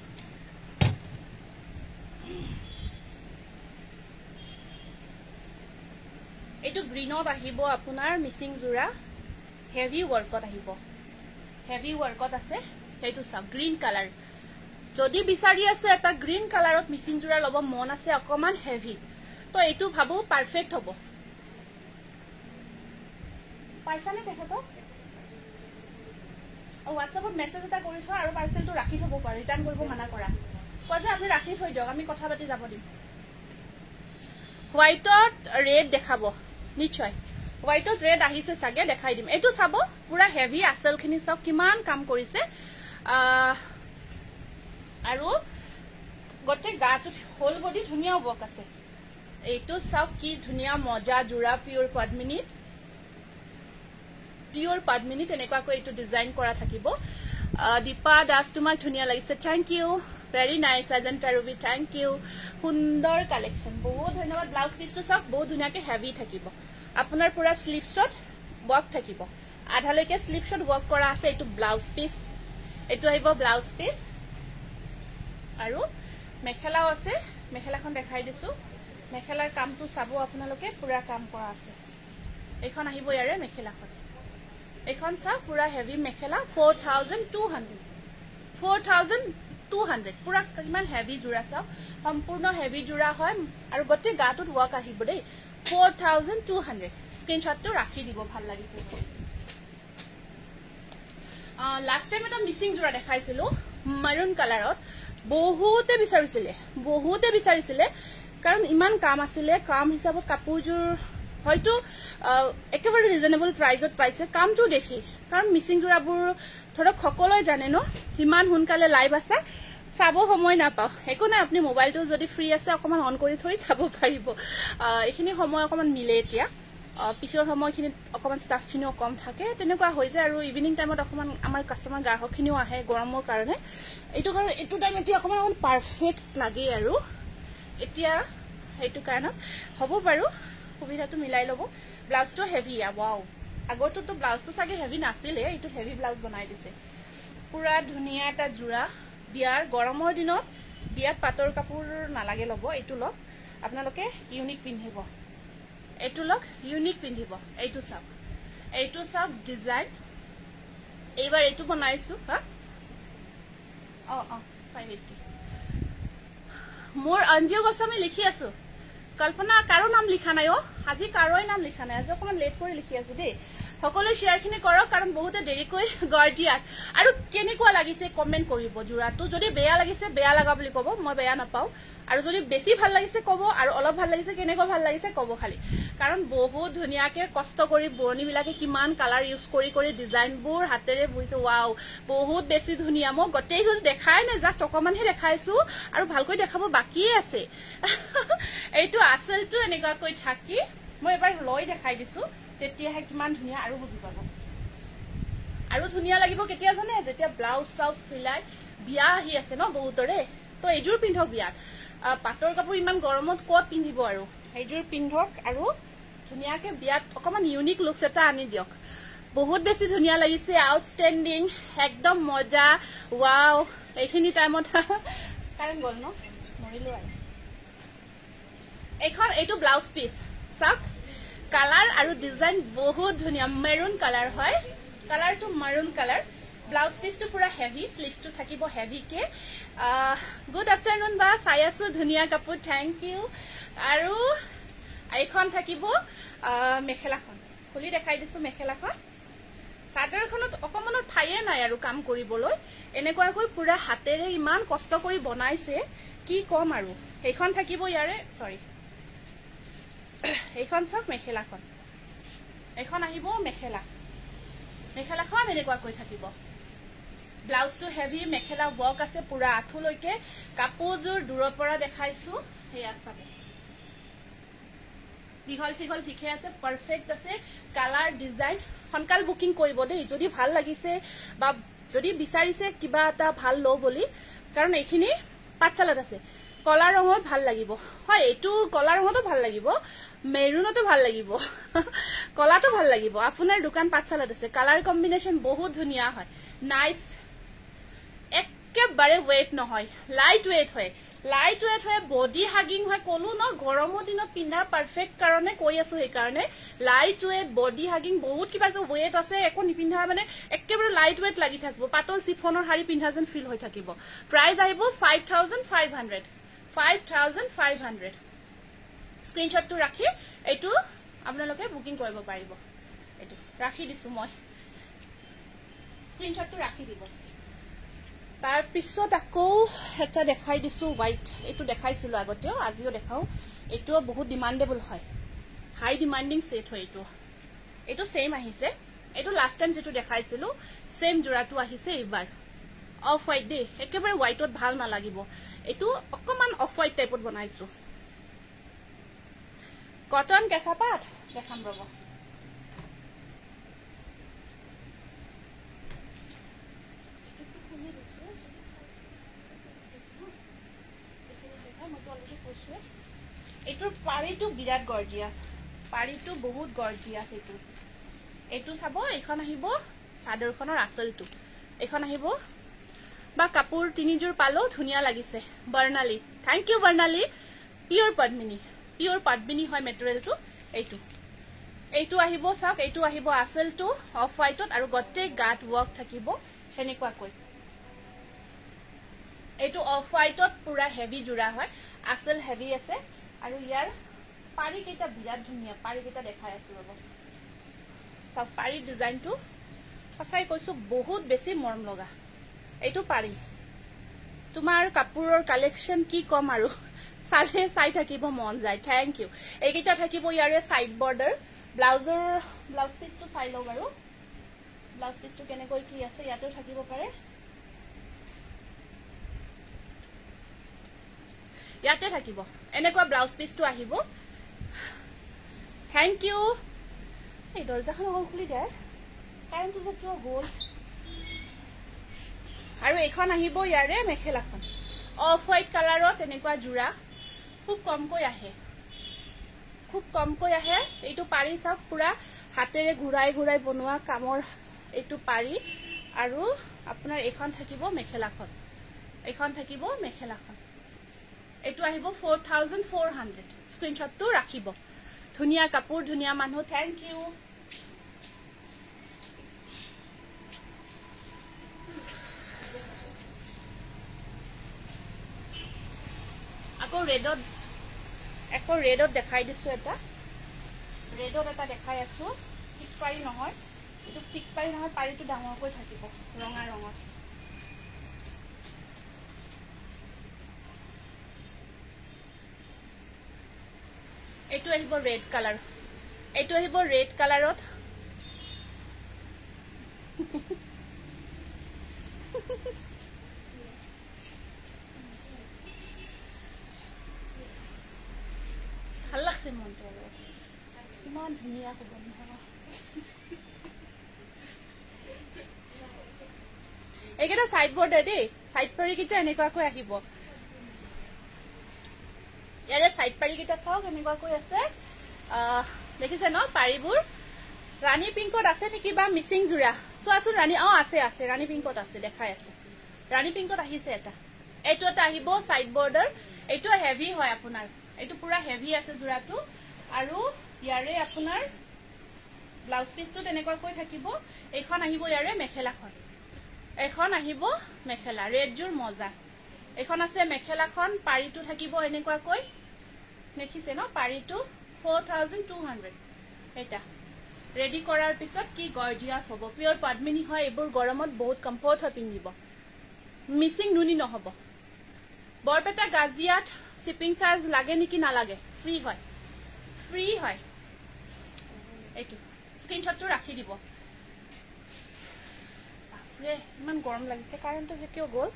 এইটো গ্ৰীনত আহিব আপোনাৰ মিচিং জোৰা হেভি ৱৰ্কত আছে সেইটো চাওক গ্ৰীন কালাৰ যদি বিচাৰি আছে এটা গ্ৰীন কালাৰত মিচিং জোৰা লব মন আছে অকমান হেভি তো এইটো ভাবো পাৰফেক্ট হ'ব পাইছানে তেখেতক হোৱাটছএপত মেছেজ এটা কৰি থোৱা আৰু পাৰ্চেলটো ৰাখি থ'ব পাৰে ৰিটাৰ্ণ কৰিব মানা কৰা কয় যে আপুনি ৰাখি থৈ দিয়ক আমি কথা পাতি যাব দিম হোৱাইটত ৰেড দেখাব নিশ্চয় হোৱাইটত ৰেড আহিছে চাগে দেখাই দিম এইটো চাব পুৰা হেভি আচলখিনি চাওক কিমান কাম কৰিছে আৰু গোটেই গাটোত হোল বডি ধুনীয়া ৱৰ্ক আছে এইটো চাওক কি ধুনীয়া মজা জোৰা পিয়ৰ পদ্মিনী তেনেকুৱাকৈ এইটো ডিজাইন কৰা থাকিব দীপা দাস তোমাক ধুনীয়া লাগিছে thank you very nice Ajanta Ruby thank you সুন্দৰ কালেকশ্যন বহুত ধন্যবাদ ব্লাউজ পিচটো চাওক বহুত ধুনীয়াকৈ হেভি থাকিব আপোনাৰ পুৰা স্লিভছত ৱৰ্ক থাকিব আধালৈকে স্লিভছত ৱৰ্ক কৰা আছে এইটো ব্লাউজ পিচ এইটো আহিব ব্লাউজ পিচ আৰু মেখেলাও আছে মেখেলাখন দেখাই দিছো মেখেলাৰ কামটো চাব আপোনালোকে পুৰা কাম কৰা আছে এইখন আহিব ইয়াৰে মেখেলাখন এইখন চাওক পুৰা হেভি মেখেলা 4200 পুৰা কিমান হেভি জোৰা চাওক সম্পূৰ্ণ হেভি জোৰা হয় আৰু গোটেই গাটোত ৱৰ্ক আহিব দেই 4200 স্ক্ৰীনশ্বটটো ৰাখি দিব ভাল লাগিছে লাষ্ট টাইম এটা মিচিং জোৰা দেখাইছিলো মাৰুন কালাৰত বহুতে বিচাৰিছিলে কাৰণ ইমান কাম আছিলে কাম হিচাপত কাপোৰযোৰ হয়তো একেবাৰে ৰিজনেবল প্ৰাইজত পাইছে কামটো দেখি কাৰণ মিচিং জোৰাবোৰ ধৰক সকলোৱে জানে ন কিমান সোনকালে লাইভ আছে চাব সময় নাপাওঁ একো নাই আপুনি মোবাইলটো যদি ফ্ৰী আছে অকমান অন কৰি থৈ চাব পাৰিব এইখিনি সময় অকমান মিলে এতিয়া পিছৰ সময়খিনিত অকমান ষ্টাফখিনিও কম থাকে তেনেকুৱা হৈ যায় আৰু ইভিনিং টাইমত অকমান আমাৰ কাষ্টমাৰ গ্ৰাহকখিনিও আহে গৰমৰ কাৰণে এইটো টাইম এতিয়া অকমান পাৰফেক্ট লাগে আৰু এতিয়া সেইটো কাৰণত হ'ব বাৰু সুবিধাটো মিলাই ল'ব ব্লাউজটো হেভি ৱাও আগততো ব্লাউজটো চাগে হেভি নাছিলে এইটো হেভি ব্লাউজ বনাই দিছে পুৰা ধুনীয়া এটা জোৰা বিয়াৰ গৰমৰ দিনত বিয়াত পাটৰ কাপোৰ নালাগে ল'ব এইটো লওক আপোনালোকে ইউনিক পিন্ধিব এইটো লওক ইউনিক পিন্ধিব এইটো চাওক ডিজাইন এইবাৰ এইটো বনাইছো হা 580 মোৰ অঞ্জু গোস্বামী লিখি আছো কল্পনা কাৰো নাম লিখা নাই আজি কাৰোই নাম লিখা নাই আজি অকমান লেট কৰি লিখি আছো দেই সকলোৱে শ্বেয়াৰখিনি কৰক কাৰণ বহুতে দেৰিকৈ গৰ্জিয়াছ আৰু কেনেকুৱা লাগিছে কমেন্ট কৰিব জোৰাটো যদি বেয়া লাগিছে বেয়া লাগা বুলি ক'ব মই বেয়া নাপাও আৰু যদি বেছি ভাল লাগিছে ক'ব আৰু অলপ ভাল লাগিছে কেনেকুৱা ভাল লাগিছে ক'ব খালি কাৰণ বহুত ধুনীয়াকৈ কষ্ট কৰি বৰণীবিলাকে কিমান কালাৰ ইউজ কৰি ডিজাইনবোৰ হাতেৰে বুইছে ৱাও বহুত বেছি ধুনীয়া মই গোটেই গুজ দেখাই নাই জাষ্ট অকমানহে দেখাইছো আৰু ভালকৈ দেখাব বাকিয়ে আছে এইটো আচলটো এনেকুৱাকৈ থাকি মই এবাৰ লৈ দেখাই দিছো তেতিয়াহে কিমান ধুনীয়া আৰু বুজি পাব আৰু ধুনীয়া লাগিব কেতিয়া জানে যেতিয়া ব্লাউজ চাউজ চিলাই বিয়া আহি আছে ন বহুতৰে তো এইযোৰ পিন্ধক বিয়াত পাটৰ কাপোৰ ইমান গৰমত ক'ত পিন্ধিব আৰু এইযোৰ পিন্ধক আৰু ধুনীয়াকৈ বিয়াত অকমান ইউনিক লুকছ এটা আনি দিয়ক বহুত বেছি ধুনীয়া লাগিছে আউটষ্টেণ্ডিং একদম মজা ৱাও এইখিনি টাইমত কাৰণ গ'ল ন মৰিলো আৰু এইটো ব্লাউজ পিচ চাওক কালাৰ আৰু ডিজাইন বহুত ধুনীয়া মেৰুন কালাৰ হয় কালাৰটো মাৰুন কালাৰ ব্লাউজ পিচটো পুৰা হেভি স্লিভছটো থাকিব হেভিকে গুড আফটাৰনুন বা চাই আছো ধুনীয়া কাপোৰ থেংক ইউ আৰু এইখন থাকিব মেখেলাখন খুলি দেখাই দিছো মেখেলাখন চাদৰখনত অকমানৰ ঠাইয়ে নাই আৰু কাম কৰিবলৈ এনেকুৱাকৈ পুৰা হাতেৰে ইমান কষ্ট কৰি বনাইছে কি কম আৰু সেইখন থাকিব ইয়াৰে সৰি এইখন চাওক মেখেলাখন এইখন আহিব মেখেলাখন এনেকুৱাকৈ থাকিব ব্লাউজটো হেভি মেখেলা ৱৰ্ক আছে পুৰা আঁঠুলৈকে কাপোৰযোৰ দূৰৰ পৰা দেখাইছো সেয়া চাব দীঘল চিঘল ঠিকে আছে পাৰফেক্ট আছে কালাৰ ডিজাইন সোনকাল বুকিং কৰিব দেই যদি ভাল লাগিছে বা যদি বিচাৰিছে কিবা এটা ভাল লও বুলি কাৰণ এইখিনি পাতচালাত আছে কলা ৰঙত ভাল লাগিব হয় এইটো কলা ৰঙতো ভাল লাগিব মেৰুনতো ভাল লাগিব কলাটো ভাল লাগিব আপোনাৰ দোকান পাতচালাত আছে কালাৰ কম্বিনেশ্যন বহুত ধুনীয়া হয় নাইস একেবাৰে ৱেট নহয় লাইট ৱেট হয় বডি হাগিং হয় কলো ন গৰমৰ দিনত পিন্ধা পাৰফেক্ট কাৰণে কৈ আছো সেইকাৰণে লাইট ৱেট বডি হাগিং বহুত কিবা যে ৱেট আছে একো নিপিন্ধা মানে একেবাৰে লাইট ৱেট লাগি থাকিব পাতল চিফনৰ শাৰী পিন্ধা যেন ফিল হৈ থাকিব প্ৰাইস আহিব 5500 স্ক্ৰীনশ্বটটো ৰাখি এইটো আপোনালোকে বুকিং কৰিব পাৰিব এইটো ৰাখি দিছো মই স্ক্ৰিনশ্বটটো ৰাখি দিব তাৰ পিছত আকৌ এটা দেখাই দিছো হোৱাইট এইটো দেখাইছিলো আগতেও আজিও দেখাও এইটো বহুত ডিমান্ডেবল হয় হাই ডিমান্ডিং সেট হয় এইটো সেম আহিছে এইটো লাষ্ট টাইম যেটো দেখাইছিলো সেম জোৰাটো আহিছে এবাৰ অফ হোৱাইট দে একেবাৰে হোৱাইটত ভাল নালাগিব এইটো অকমান অফ হোৱাইট টাইপত বনাইছো কটন কেঁচা পাট দেখাম ৰব এইটোৰ পাৰিটো বিৰাট গৰ্জিয়াছ পাৰিটো বহুত গৰ্জিয়াছ এইটো চাব এইখন আহিব চাদৰখনৰ আঁচলটো এইখন আহিব বা কাপোৰ তিনিযোৰ পালো ধুনীয়া লাগিছে বৰ্ণালী থ্যাংক ইউ বৰ্ণালী পিওৰ পদ্মিনী হয় মেটেৰিয়েলটো এইটো আহিব চাওক এইটো আহিব আঁচলটো অফ হোৱাইটত আৰু গটেই গাত ৱৰ্ক থাকিব সেনেকুৱাকৈ এইটো অফ হোৱাইটত পুৰা হেভি জোৰা হয় আঁচল হেভি আছে আৰু ইয়াৰ পাৰি কেইটা বিৰাট ধুনীয়া পাৰি কেইটা দেখাই আছো ৰব চাওক পাৰি ডিজাইনটো সঁচাই কৈছো বহুত বেছি মৰম লগা এইটো পাৰি তোমাৰ কাপোৰৰ কালেকশ্যন কি কম আৰু চালে চাই থাকিব মন যায় থ্যাংক ইউ এইকেইটা থাকিব ইয়াৰে সাইড বৰ্ডাৰ ব্লাউজ পিসটো চাই লও বাৰু ব্লাউজ পিসটো কেনেকৈ কি আছে ইয়াতেও থাকিব পাৰে ইয়াতে থাকিব এনেকুৱা ব্লাউজ পিসটো আহিব থ্যাংক ইউ এই দৰজাখন অকল খুলি দে কাৰেণ্টটো যে কিয় গ'ল আৰু এখন আহিব ইয়াৰে মেখেলাখন অফ হোৱাইট কালাৰত এনেকুৱা জোৰা খুব কমকৈ আহে এইটো পাৰি চাওক পুৰা হাতেৰে ঘূৰাই ঘূৰাই বনোৱা কামৰ এইটো পাৰি আৰু আপোনাৰ এখন থাকিব মেখেলাখন এইটো আহিব 4400 স্ক্ৰিনশ্বটটো ৰাখিব ধুনীয়া কাপোৰ ধুনীয়া মানুহ থ্যাংক ইউ আকৌ ৰেডত দেখাই দিছো এটা দেখাই আছো ফিক্স পাৰি নহয় এইটো ফিক্স পাৰি নহয় পাৰিটো ডাঙৰকৈ থাকিব ৰঙা ৰঙৰ এইটো আহিব ৰেড কালাৰত ভাল লাগছে মনটো ইমান ধুনীয়া হ'ব এইকেইটা সাইড বৰ্ডাৰ দেই সাইড পাৰিকেইটা এনেকুৱাকৈ আহিব ইয়াৰে সাইড পাৰিকেইটা চাওক এনেকুৱাকৈ আছে দেখিছে ন পাৰিবোৰ ৰাণী পিংকত আছে নেকি বা মিচিং জোৰা চোৱাচোন ৰাণী আছে ৰাণী পিংকত আছে দেখাই আছে ৰাণী পিংকত আহিছে এইটো এটা আহিব সাইড বৰ্ডাৰ এইটো হেভি হয় আপোনাৰ এইটো পুৰা হেভি আছে জোৰাটো আৰু ইয়াৰে আপোনাৰ ব্লাউজ পিসটো তেনেকুৱাকৈ থাকিব এইখন আহিব ইয়াৰে মেখেলাখন এখন আহিব মেখেলা ৰেড জোৰ মজা এখন আছে মেখেলাখন পাৰিটো থাকিব এনেকুৱাকৈ দেখিছে ন পাৰিটো 4200 এটা ৰেডি কৰাৰ পিছত কি গৰ্জিয়াস হ'ব পিওৰ পদ্মিনী হয় এইবোৰ গৰমত বহুত কমফৰ্ট হয় পিন্ধিব মিসিং নুনি নহব বৰপেটা গাজিয়াত শিপিং চাৰ্জ লাগে নেকি নালাগে ফ্ৰী হয় এইটো স্ক্ৰিনশ্বটটো ৰাখি দিব ইমান গৰম লাগিছে কাৰেণ্টটো যে কিয় গ'ল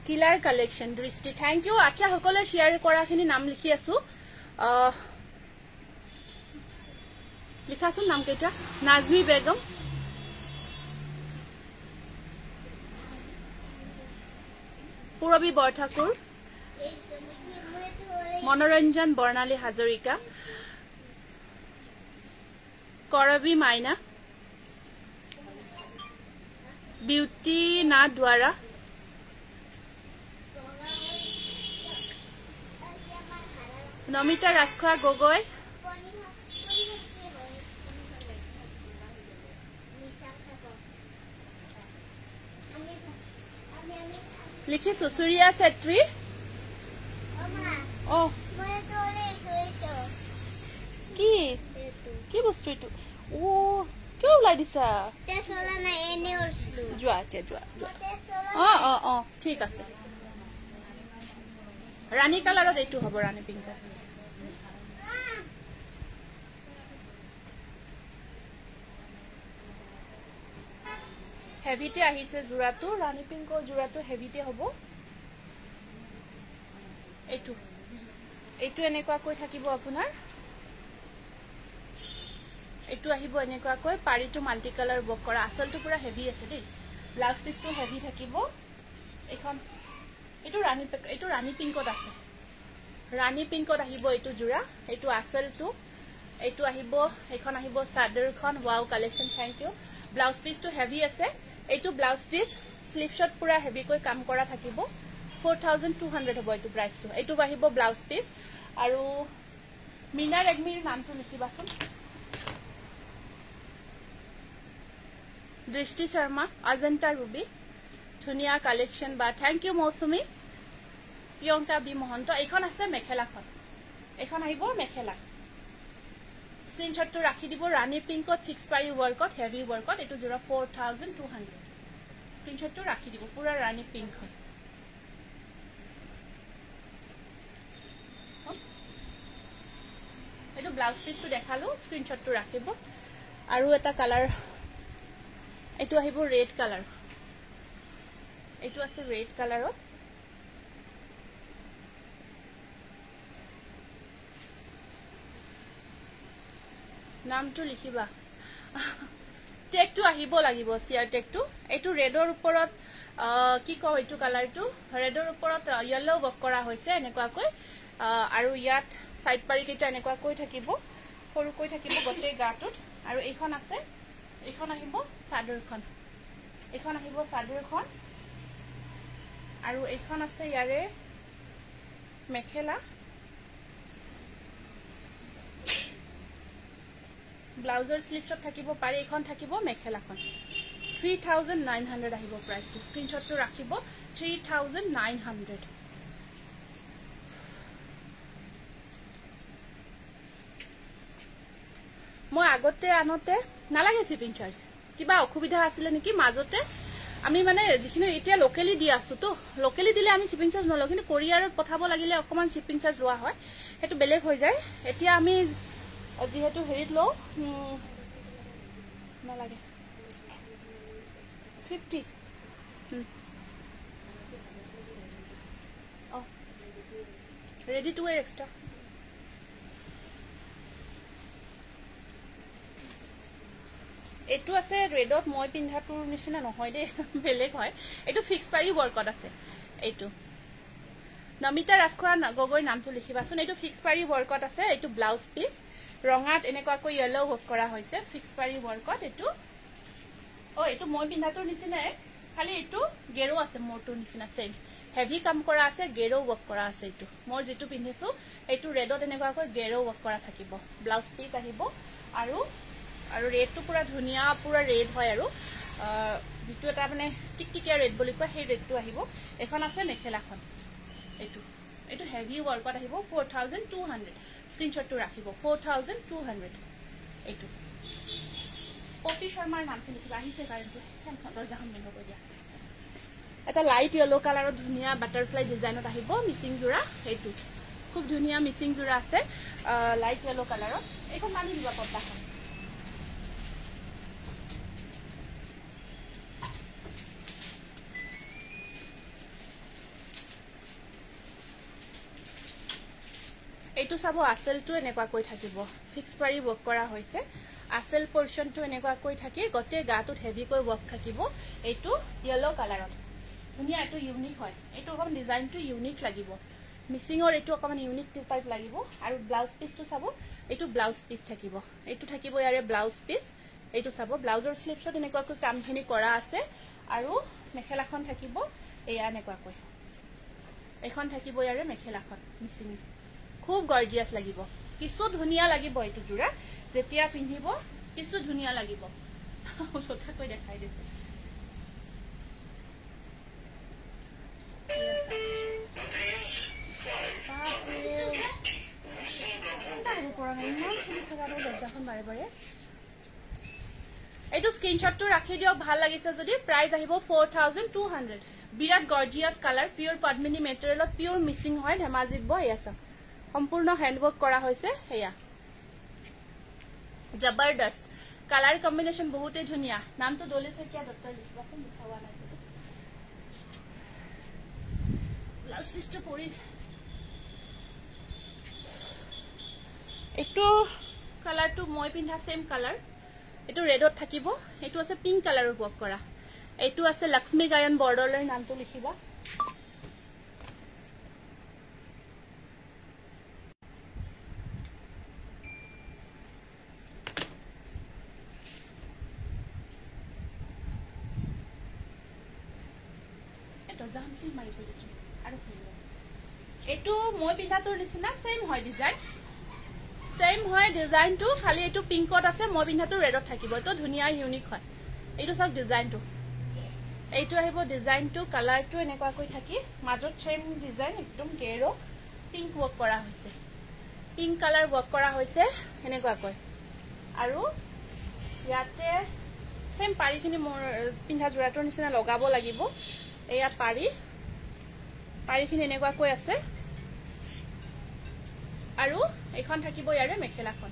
কিলাৰ কালেকশ্যন দৃষ্টি থ্যাংক ইউ আচ্ছা সকলে শেয়াৰ কৰাখিনি নাম লিখি আছো লিখাছোন নাম কেইটা নাজমি বেগম পুৰবী বৰঠাকুৰ মনোৰঞ্জন বৰ্ণালী হাজৰিকা কৰবী মাইনা বিউটি না দ্বাৰা নমিতা ৰাজখোৱা গগৈ লিখিছো সুৰিয়া চেত্ৰী কি বস্তু এইটো কিয় ওলাই দিছা তেছলা না এনে উছলু যোৱা তে যোৱা ঠিক আছে ৰাণী কালাৰত এইটো হ'ব ৰাণী পিংক হেভিতে আহিছে জোৰাটো ৰাণী পিংকৰ জোৰাটো হেভিতে হ'ব এইটো এইটো এনেকুৱাকৈ থাকিব আপোনাৰ এইটো আহিব এনেকুৱাকৈ পাৰিটো মাল্টি কালাৰ বক কৰা আসলটো পুৰা হেভি আছে দেই ব্লাউজ পিসটো হেভি থাকিব এখন এইটো ৰাণী পিংকত আছে ৰাণী পিংকত আহিব এইটো জোৰা এইটো আসলটো এইটো আহিব এখন আহিব সাদৰখন wow collection thank you blouse পিসটো হেভি আছে এইটো ব্লাউজ পিস স্লিভ শট পুৰা হেভি কৈ কাম কৰা থাকিব 4200 হ'ব এইটো প্ৰাইসটো এইটো আহিব ব্লাউজ পিস আৰু মিনা ৰেগমিৰ নামটো লিখিবাচোন দৃষ্টি শৰ্মা অজন্তা ৰুবি ধুনিয়া কালেকশন বা থ্যাংক ইউ মৌসুমী প্ৰিয়ংকা বি মহন্ত এইখন আছে মেখেলাখন এইখন আহিব মেখেলা স্ক্ৰিনশ্বটটো ৰাখি দিব ৰাণী পিংকত ফিক্স পাৰি ওয়াৰ্কত হেভি ওয়াৰ্কত এইটো জোৰা 4200 স্ক্ৰিনশ্বটটো ৰাখি দিব পুৰা ৰাণী পিংকত এইটো ব্লাউজ পিসটো দেখালো স্ক্ৰিনশ্বটটো ৰাখিব আৰু এটা কালাৰ এইটো আহিব ৰেড কালাৰ এইটো আছে ৰেড কালাৰত নামটো লিখিবা টেগটো আহিব লাগিব সিয়াৰ টেগটো এইটো ৰেডৰ ওপৰত কি কও এইটো কালাৰটো ৰেডৰ ওপৰত ইয়েলো বক কৰা হৈছে এনেকুৱাকৈ আৰু ইয়াত সাইড পাৰি কেইটা এনেকুৱাকৈ থাকিব সৰুকৈ থাকিব গটে গাটোত আৰু এইখন আছে এইখন আহিব সাদৰখন এইখন আহিব সাদৰখন আৰু এইখন আছে ইয়াৰে মেখেলা ব্লাউজৰ স্লিভ শট থাকিব পাৰে এইখন থাকিব মেখেলাখন 3900 আহিব প্ৰাইসটো স্ক্ৰিনশ্বটটো ৰাখিব 3900 মই আগতে আনতে নালাগে শিপিং চাৰ্জ কিবা অসুবিধা আছিল নেকি মাজতে আমি মানে যিখিনি এতিয়া লোকেলি দি আছো তো লোকেলি দিলে আমি শিপিং চাৰ্জ নলও কিন্তু কোৰিয়াৰত পঠাব লাগিলে অকমান শিপিং চাৰ্জ লোৱা হয় হেতু বেলেগ হৈ যায় এতিয়া আমি যেহেতু হেৰিত লও নালাগে 50 ready to wear extra এটো আছে ৰেডত মই পিন্ধাটোৰ নিচিনা নহয় দে বেলেগ হয় এটো ফিক্স পাৰি ওয়াৰ্কত আছে এটো নমিতা ৰাজখোৱা গগৈ নামটো লিখিবাচোন এটো ফিক্স পাৰি ওয়াৰ্কত আছে এটো ব্লাউজ পিস ৰঙাত এনেকুৱাকৈ ইয়েলো ওয়াৰ্ক কৰা হৈছে ফিক্স পাৰি ওয়াৰ্কত এটো এটো মই পিন্ধাটোৰ নিচিনা খালি এটো গেৰো আছে মোৰটোৰ নিচিনা সেম হেভি কাম কৰা আছে গেৰো ওয়াৰ্ক কৰা আছে এটো মই যেটো পিন্ধিছো এটো ৰেডত এনেকুৱাকৈ গেৰো ওয়াৰ্ক কৰা থাকিব ব্লাউজ পিস আহিব আৰু ৰেডটো পুৰা ধুনিয়া পুৰা ৰেড হয় আৰু যেটো এটা মানে টিকটিকিয়া ৰেড বুলি কয় সেই ৰেডটো আহিব এখন আছে মেখেলাখন এটো হেভি ওয়াৰ্কত আহিব 4200 স্ক্ৰিনশ্বটটো ৰাখিব 4200 এটো পপি শৰ্মাৰ নামটো লিখিবা আহিছে কাৰণটো দৰ্জাখন বন্ধ কৰি দিয়া এটা লাইট ইয়েলো কালাৰৰ ধুনিয়া বাটাৰফ্লাই ডিজাইনত আহিব মিচিং জোৰা এইটো খুব ধুনিয়া মিচিং জোৰা আছে লাইট ইয়েলো কালাৰৰ এইখন মানি দিবা পৰ্দাখন এইটো চাব আসলটো এনেকুৱাকৈ থাকিব ফিক্স পাৰি ওয়াৰ্ক কৰা হৈছে আসল পোৰশনটো এনেকুৱাকৈ থাকি গটে গাটোত হেভি কৈ ওয়াৰ্ক থাকিব এইটো ইয়েলো কালাৰত ধুনিয়া এটো ইউনিক হয় এইটো অকমান ডিজাইনটো ইউনিক লাগিব মিচিংৰ এটো অকমান ইউনিক টাইপ লাগিব আৰু ব্লাউজ পিসটো চাব এইটো ব্লাউজ পিস থাকিব এইটো থাকিব ইয়াৰে ব্লাউজ পিস এইটো চাব ব্লাউজৰ স্লিভ শট এনেকুৱাকৈ কামখিনি কৰা আছে আৰু মেখেলাখন থাকিব এয়া এনেকুৱাকৈ এখন থাকিব ইয়াৰে মেখেলাখন মিচিং খুব গৰ্জিয়াস লাগিব কিছু ধুনিয়া লাগিব এইটো জোৰা যেতিয়া পিন্ধিব কিছু ধুনিয়া লাগিব কথা কৈ দেখাই দিছে স্ক্ৰিনশ্বটটো ৰাখি দিয়ক ভাল লাগিছে যদি প্ৰাইস আহিব 4200 বিৰাট গৰ্জিয়াস কালাৰ পিওৰ পদ্মিনী মেটেৰিয়েলত পিওৰ মিচিং হয় ধেমাজিত বয় আছে সম্পূৰ্ণ হ্যান্ডৱৰ্ক কৰা হৈছে হেয়া জবৰদস্ত কালাৰ কম্বিনেশন বহুতে ধুনিয়া নামটো দলে শইকীয়া ডক্টৰ লিখবাচোন লিখাৱা নাই যদি ব্লাউজ পিছটো পৰি এটো কালাৰটো মই পিন্ধা সেম কালাৰ এটো ৰেডত থাকিব এটো আছে পিংক কালাৰৰ ওয়াৰ্ক কৰা এটো আছে লক্ষ্মী গায়ন বৰ্ডাৰৰ নামটো লিখিবা এটো জামকি মাৰি দিছো আৰু এটো মই পিন্ধাটোৰ নিচিনা সেম হয় ডিজাইন সেম হয় ডিজাইনটো খালি এটো পিংকত আছে মই পিন্ধাটো ৰেডত থাকিব তো ধুনিয়া ইউনিক হয় এইটো সব ডিজাইনটো এইটো আহিব ডিজাইনটো কালাৰটো এনেকুৱা কৈ থাকি মাজত সেম ডিজাইন একদম গেৰো পিংক ওয়াৰ্ক কৰা হৈছে পিংক কালাৰ ওয়াৰ্ক কৰা হৈছে এনেকুৱা কৈ আৰু ইয়াতে সেম পাৰিখিনি মোৰ পিন্ধা জোৰাটোৰ নিচিনা লগাব লাগিব এয়া পাৰিখিনি এনেকুৱা কৈ আছে আৰু এখন থাকিব ইয়াৰে মেখেলাখন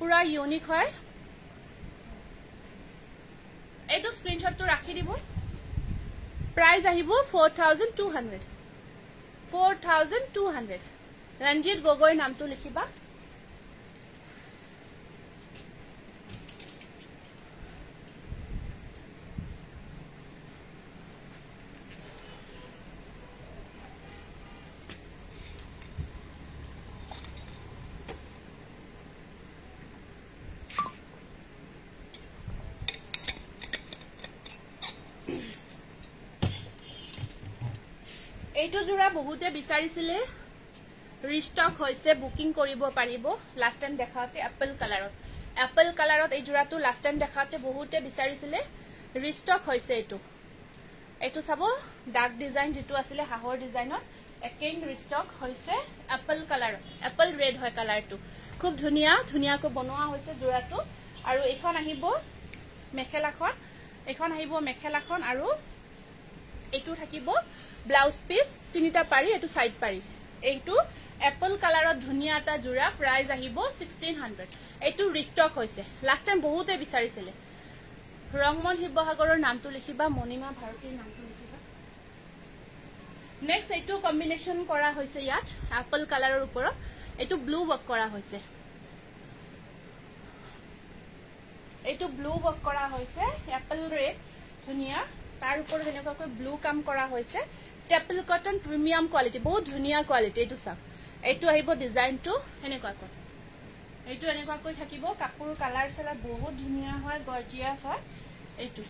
পুৰা ইউনিক হয় এইটো স্ক্ৰিনশ্বটটো ৰাখি দিব প্ৰাইস আহিব 4200 ৰঞ্জিত গগৈৰ নামটো লিখিবা এইটো জোৰা বহুতে বিচাৰিছিলে ৰিস্টক হৈছে বুকিং কৰিব পাৰিব লাষ্ট টাইম দেখাওতে এপল কালাৰত এই জোৰাটো লাষ্ট টাইম দেখাওতে বহুতে বিচাৰিছিলে ৰিস্টক হৈছে এইটো চাব ডাৰ্ক ডিজাইন যেটো আছিল হাহৰ ডিজাইনৰ একেইন ৰিস্টক হৈছে এপল কালাৰত এপল ৰেড হয় কালাৰটো খুব ধুনিয়াকৈ বনোৱা হৈছে জোৰাটো আৰু এইখন আহিব মেখেলাখন আৰু এইটো থাকিব ব্লাউজ পিস তিনিটা পাৰি এটো সাইড পাৰি এইটো এপল কালাৰত ধুনিয়া এটা জোৰা প্ৰাইস আহিব 1600 এইটো ৰিস্টক হৈছে লাষ্ট টাইম বহুতে বিচাৰিছিলে ৰংমন শিৱসাগৰৰ নামটো লিখিবা মনিমা ভাৰতীৰ নামটো লিখিবা নেক্সট এইটো কম্বিনেশন কৰা হৈছে ইয়াত এপল কালাৰৰ ওপৰত এইটো ব্লু ওয়াৰ্ক কৰা হৈছে এপল ৰেড ধুনিয়া তাৰ ওপৰত এনেকুৱাকৈ ব্লু কাম কৰা হৈছে স্টেপল কটন প্ৰিমিয়াম কোৱালিটি বহুত ধুনিয়া কোৱালিটি এইটো চাওক এইটো আহিব ডিজাইনটো এনেকুৱাকৈ থাকিব কাপোৰ কালাৰ সেলাৰ বহুত ধুনিয়া হয় গৰ্জিয়াস হয় এইটো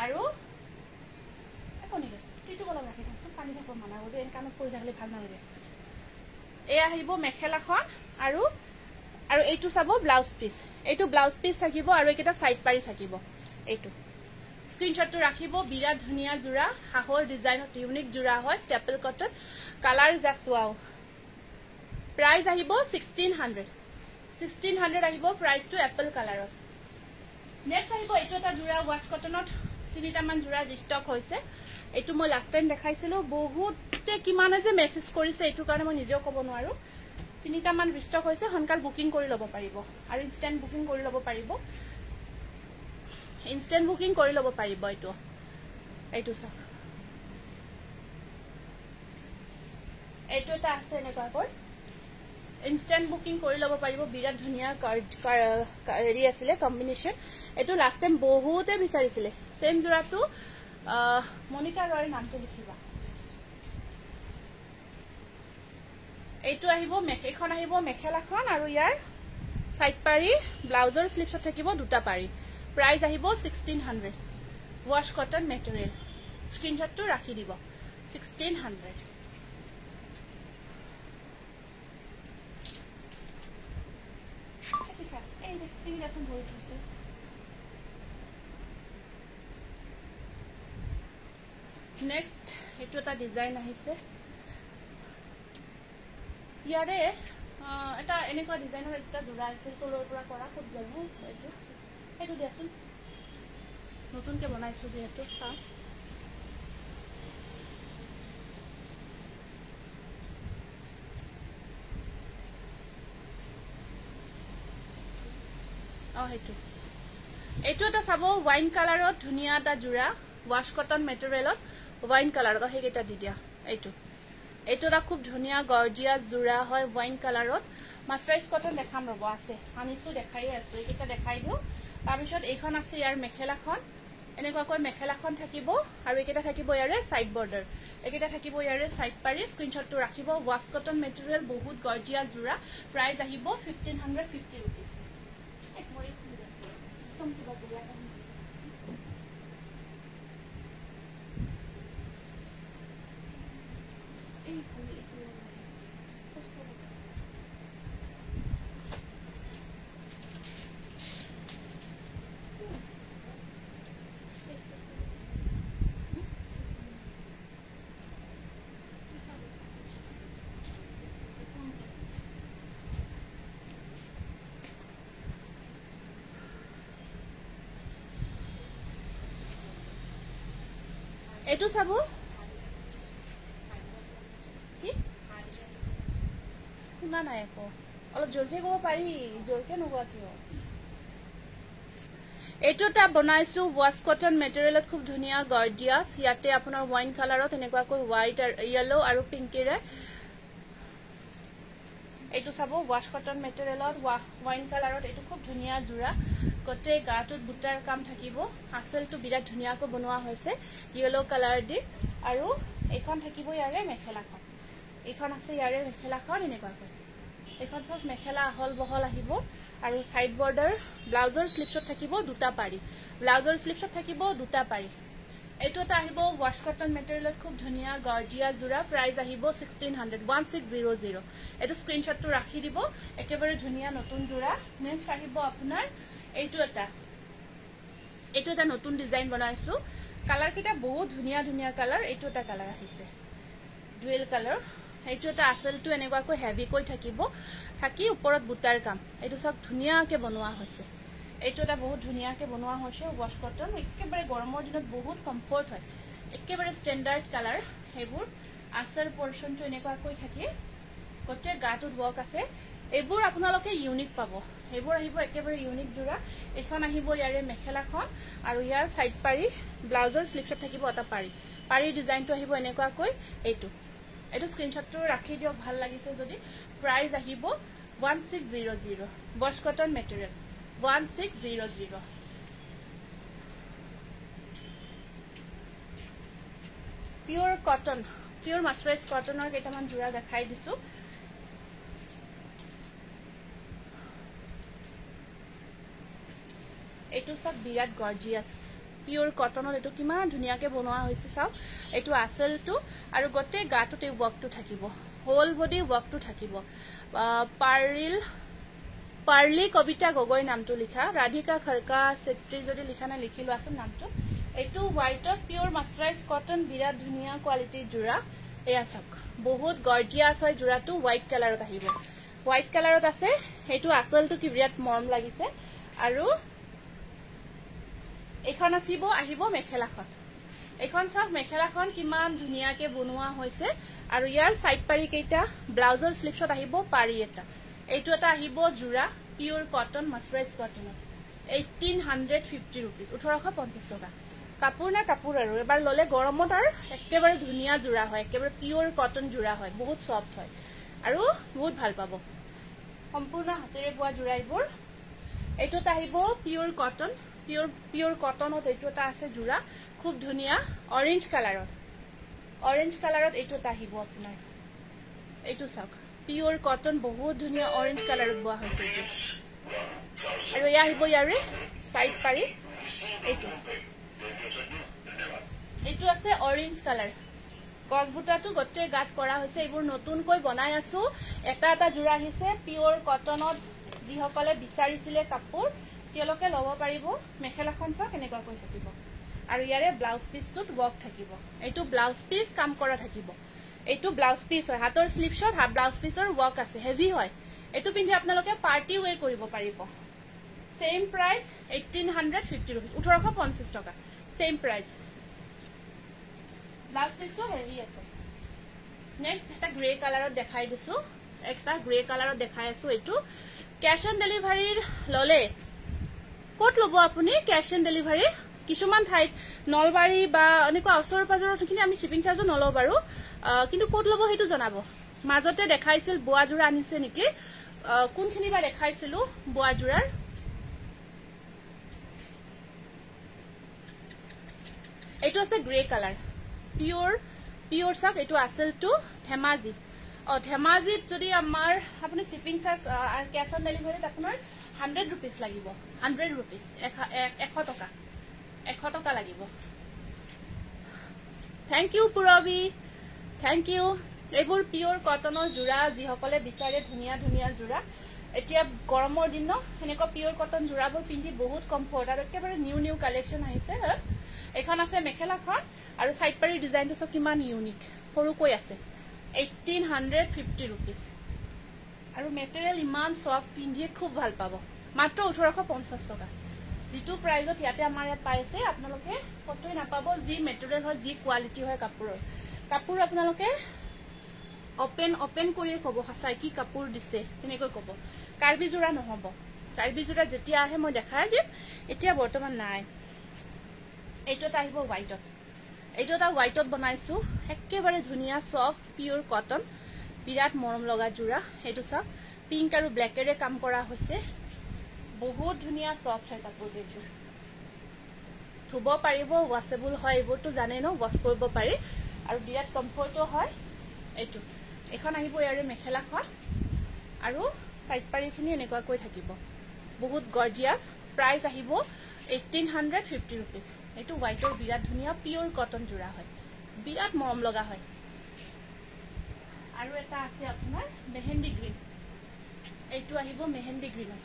আৰু এইটো বলা ৰাখি থাকোঁ পানী থাকো মানা কৰি এন কামত পৰি থাকিলে ভাল নালাগে এই আহিব মেখেলাখন আৰু এইটো চাব ব্লাউজ পিস থাকিব আৰু এটা সাইড পাৰি থাকিব এইটো স্ক্ৰিনশটটো ৰাখিব বিৰাট ধুনিয়া জোৰা হাহৰ ডিজাইনত ইউনিক জোৰা হয় staple cotton colour just wow price আহিব 1600 আহিব প্ৰাইসটো এপল কালাৰত নেক্সট আহিব এইটো এটা জোৰা ওয়াশ কটনত তিনিটা মান জোৰা ৰিস্টক হৈছে এইটো মই লাষ্ট টাইম দেখাইছিলো বহুতে কিমানে যে মেসেজ কৰিছে এইটো কাৰণে মই নিজেও ক'ব নোৱাৰো তিনিটা মান ৰিস্টক হৈছে হনকাল বুকিং কৰি ল'ব পাৰিব আৰু ইনষ্টেন্ট বুকিং কৰি ল'ব পাৰিব এইটো চাওক এইটো এটা আছে এনেকুৱাকৈ ইনষ্টেন্ট বুকিং কৰি ল'ব পাৰিব বিৰাট ধুনিয়া হেৰি আছিলে কম্বিনেশন এইটো লাষ্ট টাইম বহুতে বিচাৰিছিলে সেম জোৰাটো মনিকা ৰয়ৰ নামটো লিখিবা এইটো আহিব এখন আহিব মেখেলাখন আৰু ইয়াৰ সাইড পাৰি ব্লাউজৰ স্লিপছত থাকিব দুটা পাৰি প্ৰাইস আহিব 1600 ওয়াশ কটন মেটেৰিয়েল স্ক্ৰিনশ্বটটো ৰাখি দিব 1600 নেক্সট এইটো এটা ডিজাইন আহিছে ইয়াৰে এটা এনেকুৱা ডিজাইনৰ এটা জোৰা আছিল তলৰ পৰা কৰা খুব গৰম এইটো এইটো দিয়াচোন নতুনকে বনাইছো যিহেতু চাওঁ এইটো এটা চাব ওয়াইন কালাৰত ধুনিয়া এটা জোৰা ওয়াশ কটন মেটেৰিয়েলত ওয়াইন কালাৰত হেইকেটা দি দিয়া এইটো এটা খুব ধুনিয়া গৰ্জিয়াস জোৰা হয় ওয়াইন কালাৰত মাছৰাইজ কটন দেখাম ৰব আছে আনিছো দেখাই আছো এইটা দেখাই দিও তাৰপিছত এইখন আছে ইয়াৰ মেখেলাখন এনেকুৱা কৈ মেখেলাখন থাকিব আৰু এইটা থাকিব ইয়াৰে সাইড বৰ্ডাৰ এইটা থাকিব ইয়াৰে সাইড পাৰি স্ক্ৰিনশ্বটটো ৰাখিব ওয়াশ কটন মেটেৰিয়েল বহুত গৰ্জিয়াস জোৰা প্ৰাইস আহিব 1550 रुपीस এক মৰি কম কিবা দিয়া এটো চাবো কি শুনা নাই একো অলপ জলদি কব পাৰি জলকে নগোৱা কিয় এটোটা বনাইছো ওয়াশ কটন মেটেৰিয়েলত খুব ধুনিয়া গৰ্জিয়াস ইয়াতে আপোনাৰ ওয়াইন কালাৰত এনেকুৱা কৈ হোৱাইট আৰু ইয়েলো আৰু পিংকিৰে এইটো চাবো ওয়াশ কটন মেটেৰিয়েলত ওয়াইন কালাৰত এইটো খুব ধুনিয়া জোৰা গতে গাটোত বুটাৰ কাম থাকিব আসলটো বিৰাট ধুনিয়াকৈ বনোৱা হৈছে ইয়েলো কালাৰ দি আৰু এখন থাকিব ইয়াৰে মেখেলাখন এখন আছে ইয়াৰে মেখেলাখন এনেকুৱা কৈ এখন সব মেখেলা আহল বহল আহিব আৰু সাইড বৰ্ডাৰ ব্লাউজৰ স্লিপছত থাকিব দুটা পাৰি ব্লাউজৰ স্লিপছত থাকিব দুটা পাৰি এইটো এটা আহিব ওয়াশ কটন মেটেৰিয়েলত খুব ধুনিয়া গৰ্জিয়াস জোৰা প্ৰাইস আহিব 1600 এটো স্ক্ৰিনশ্বটটো ৰাখি দিব একেবাৰে ধুনিয়া নতুন জোৰা নেক্সট আহিব আপোনাৰ এইটো এটা নতুন ডিজাইন বনাইছো কালাৰ কিটা বহুত ধুনিয়া ধুনিয়া কালাৰ এইটো এটা কালাৰ আহিছে ডুৱেল কালাৰ এইটো এটা আসলটো এনেকুৱা কৈ হেভি কৈ থাকিব থাকি ওপৰত বুটাৰ কাম এইটো সব ধুনিয়াকে বনোৱা হৈছে এইটো এটা বহুত ধুনিয়াকে বনোৱা হৈছে ওয়াশ কটন একেবাৰে গৰমৰ দিনত বহুত কমফৰ্ট হয় একেবাৰে ষ্টেণ্ডাৰ্ড কালাৰ হেবোৰ আসল পৰ্চনটো এনেকুৱা কৈ থাকি গতে গাটোত ওয়াৰ্ক আছে এবোৰ আপোনালোকে ইউনিক পাব এবোৰ আহিব একেবাৰে ইউনিক জোৰা এখন আহিব ইয়াৰে মেখেলাখন আৰু ইয়াৰ সাইড পাৰি ব্লাউজৰ স্লিপছত থাকিব এটা পাৰি ডিজাইনটো আহিব এনেকুৱা কৈ এইটো স্ক্ৰিনশ্বটটো ৰাখি দিয়ক ভাল লাগিছে যদি প্ৰাইস আহিব 1600 wash cotton material 1600 pure cotton pure মাছৰাইজ কটনৰ কেইটামান জোৰা দেখাই দিছো এইটো সব বিৰাট গৰ্জিয়াস পিওৰ কটনৰ এটো কিমান ধুনিয়াকে বনোৱা হৈছে চাও এটো আসলটো আৰু গতে গাটোতে ওয়াৰ্কটো থাকিব হোল বডি ওয়াৰ্কটো থাকিব পাৰ্লি কবিতা গগৈ নামটো লিখা ৰাধিকা খৰকা সেত্ৰী যদি লিখা না লিখিলো আছে নামটো এটো হোৱাইটত পিওৰ মাছৰাইজ কটন বিৰাট ধুনিয়া কোৱালিটিৰ জোৰা এয়া চাওক বহুত গৰ্জিয়াস হয় জোৰাটো হোৱাইট কালাৰত আহিব হোৱাইট কালাৰত আছে এটো আসলটো কি বিৰাট মৰম লাগিছে আৰু এখন আহিব মেখেলাখন এখন সব মেখেলাখন কিমান ধুনিয়াকে বনোৱা হৈছে আৰু ইয়াৰ সাইড পাৰি কেইটা ব্লাউজৰ স্লিপছত আহিব পাৰি এটা এইটো এটা আহিব জোৰা পিওৰ কটন মাছৰাইজ কটন 1850 रुपीस 1850 টকা কাপোৰ না কাপোৰ আৰু এবাৰ ললে গৰমত আৰু একেবাৰে ধুনিয়া জোৰা হয় একেবাৰে পিওৰ কটন জোৰা হয় বহুত সফট হয় আৰু বহুত ভাল পাব সম্পূৰ্ণ হাতেৰে বোৱা জোৰা এইবোৰ এইটো আহিব পিওৰ কটন পিওৰ কটনত এইটো এটা আছে জোৰা খুব ধুনিয়া অৰেঞ্জ কালাৰত এইটো এটা আহিব আপোনাৰ এইটো চাওক পিওৰ কটন বহুত ধুনিয়া অৰেঞ্জ কালাৰত বোৱা হৈছে এইটো আৰু ইয়া আহিব ইয়াৰে সাইড পাৰি এইটো আছে অৰেঞ্জ কালাৰ গছবুটাটো গতে গাত কৰা হৈছে এইবোৰ নতুনকৈ বনাই আছো এটা জোৰা আহিছে পিওৰ কটনত যিসকলে বিচাৰিছিলে কাপোৰ তেওঁলোকে লব পাৰিব মেখেলাখন চাওক এনেকুৱা কৈ থাকিব আৰু ইয়াৰে ব্লাউজ পিছটোত ওয়াৰ্ক থাকিব এইটো ব্লাউজ পিছ কাম কৰা থাকিব এইটো ব্লাউজ পিছ হয় হাতৰ স্লিপছত ব্লাউজ পিছৰ ওয়াৰ্ক আছে হেভি হয় এটো পিন্ধি আপোনালোকে পাৰ্টি ওয়্যাৰ কৰিব পাৰিব সেম প্ৰাইস 1850 रुपीस 1850 টকা সেম প্ৰাইস ব্লাউজ পিসটো হেভি আছে নেক্সট এটা গ্ৰে কালাৰত দেখাই দিছো একটা গ্ৰে কালাৰত দেখাই আছো এটো ক্যাশ অন ডেলিভাৰীৰ ললে কোট লব আপুনি ক্যাশ অন ডেলিভাৰী কিছুমান ঠাইত নলবাৰী বা অনেক অসৰ পাজৰখিনি আমি শিপিং চাৰ্জ নলও বাৰু কিন্তু কোট লব হেতু জনাব মাজতে দেখাইছিল বুয়া জোৰা আনিছে নেকি কোনখিনি বা দেখাইছিলো বুয়া জোৰাৰ এটো আছে গ্ৰে কালাৰ পিওৰ সাক এটো আসল টু ধেমাজি ধেমাজিত যদি আমাৰ আপুনি শিপিং চাৰ্জ আৰু ক্যাশ অন ডেলিভাৰীত আপোনাৰ 100 रुपीस লাগিব 100 रुपीस 100 টকা লাগিব thank U পুৰবি thank U এবোৰ pure কটনৰ জোৰা যি সকলে বিচাৰে ধুনিয়া ধুনিয়া জোৰা এতিয়া গৰমৰ দিন ন হেনেক পিওৰ কটন জোৰাবোৰ পিন্ধি বহুত কমফৰ্ট আৰু একেবাৰে নিউ কালেকশন আহিছে এখন আছে মেখেলাখন আৰু সাইড পাৰি ডিজাইনটো সব কিমান ইউনিক সৰুকৈ আছে 1850 रुपीस আৰু মেটেৰিয়েল ইমান সফট পিন্ধিয়ে খুব ভাল পাব মাত্ৰ 1850 টকা যেটো প্ৰাইজত ইয়াতে আমাৰ ইয়াত পাইছে আপোনালোকে কতই নাপাব যি মেটেৰিয়েল হয় যি কোৱালিটি হয় কাপোৰ আপোনালোকে ওপেন কৰি কব হাসাই কি কাপোৰ দিছে তেনেকৈ কব কাৰ্বি জোৰা নহব কাৰ্বি জোৰা যেতিয়া আহে মই দেখাই দিম এতিয়া বৰ্তমান নাই এইটোটা আহিব হোৱাইটত এইটোটা হোৱাইটত বনাইছো একেবাৰে ধুনিয়া সফট পিওৰ কটন বিৰাট মৰম লগা জোৰা এইটো সব পিংক আৰু ব্ল্যাকেৰে কাম কৰা হৈছে বহুত ধুনিয়া সফট হয় কাপোৰটো ধুব পাৰিব ওয়াশেবল হয় এইবোৰটো জানে ন ওয়াশ কৰিব পাৰি আৰু বিৰাট কমফৰ্টও হয় এইটো এখন আহিব ইয়াৰে মেখেলাখন আৰু সাইড পাৰিখিনি এনেকুৱা কৈ থাকিব বহুত গৰ্জিয়াস প্ৰাইস আহিব 1850 रुपीस এটো হোৱাইটৰ বিৰাট ধুনিয়া পিওৰ কটন জোৰা হয় বিৰাট মৰম লগা হয় আৰু এটা আছে আপোনাৰ মেহেন্দি গ্ৰীন এইটো আহিব মেহেন্দি গ্ৰীনত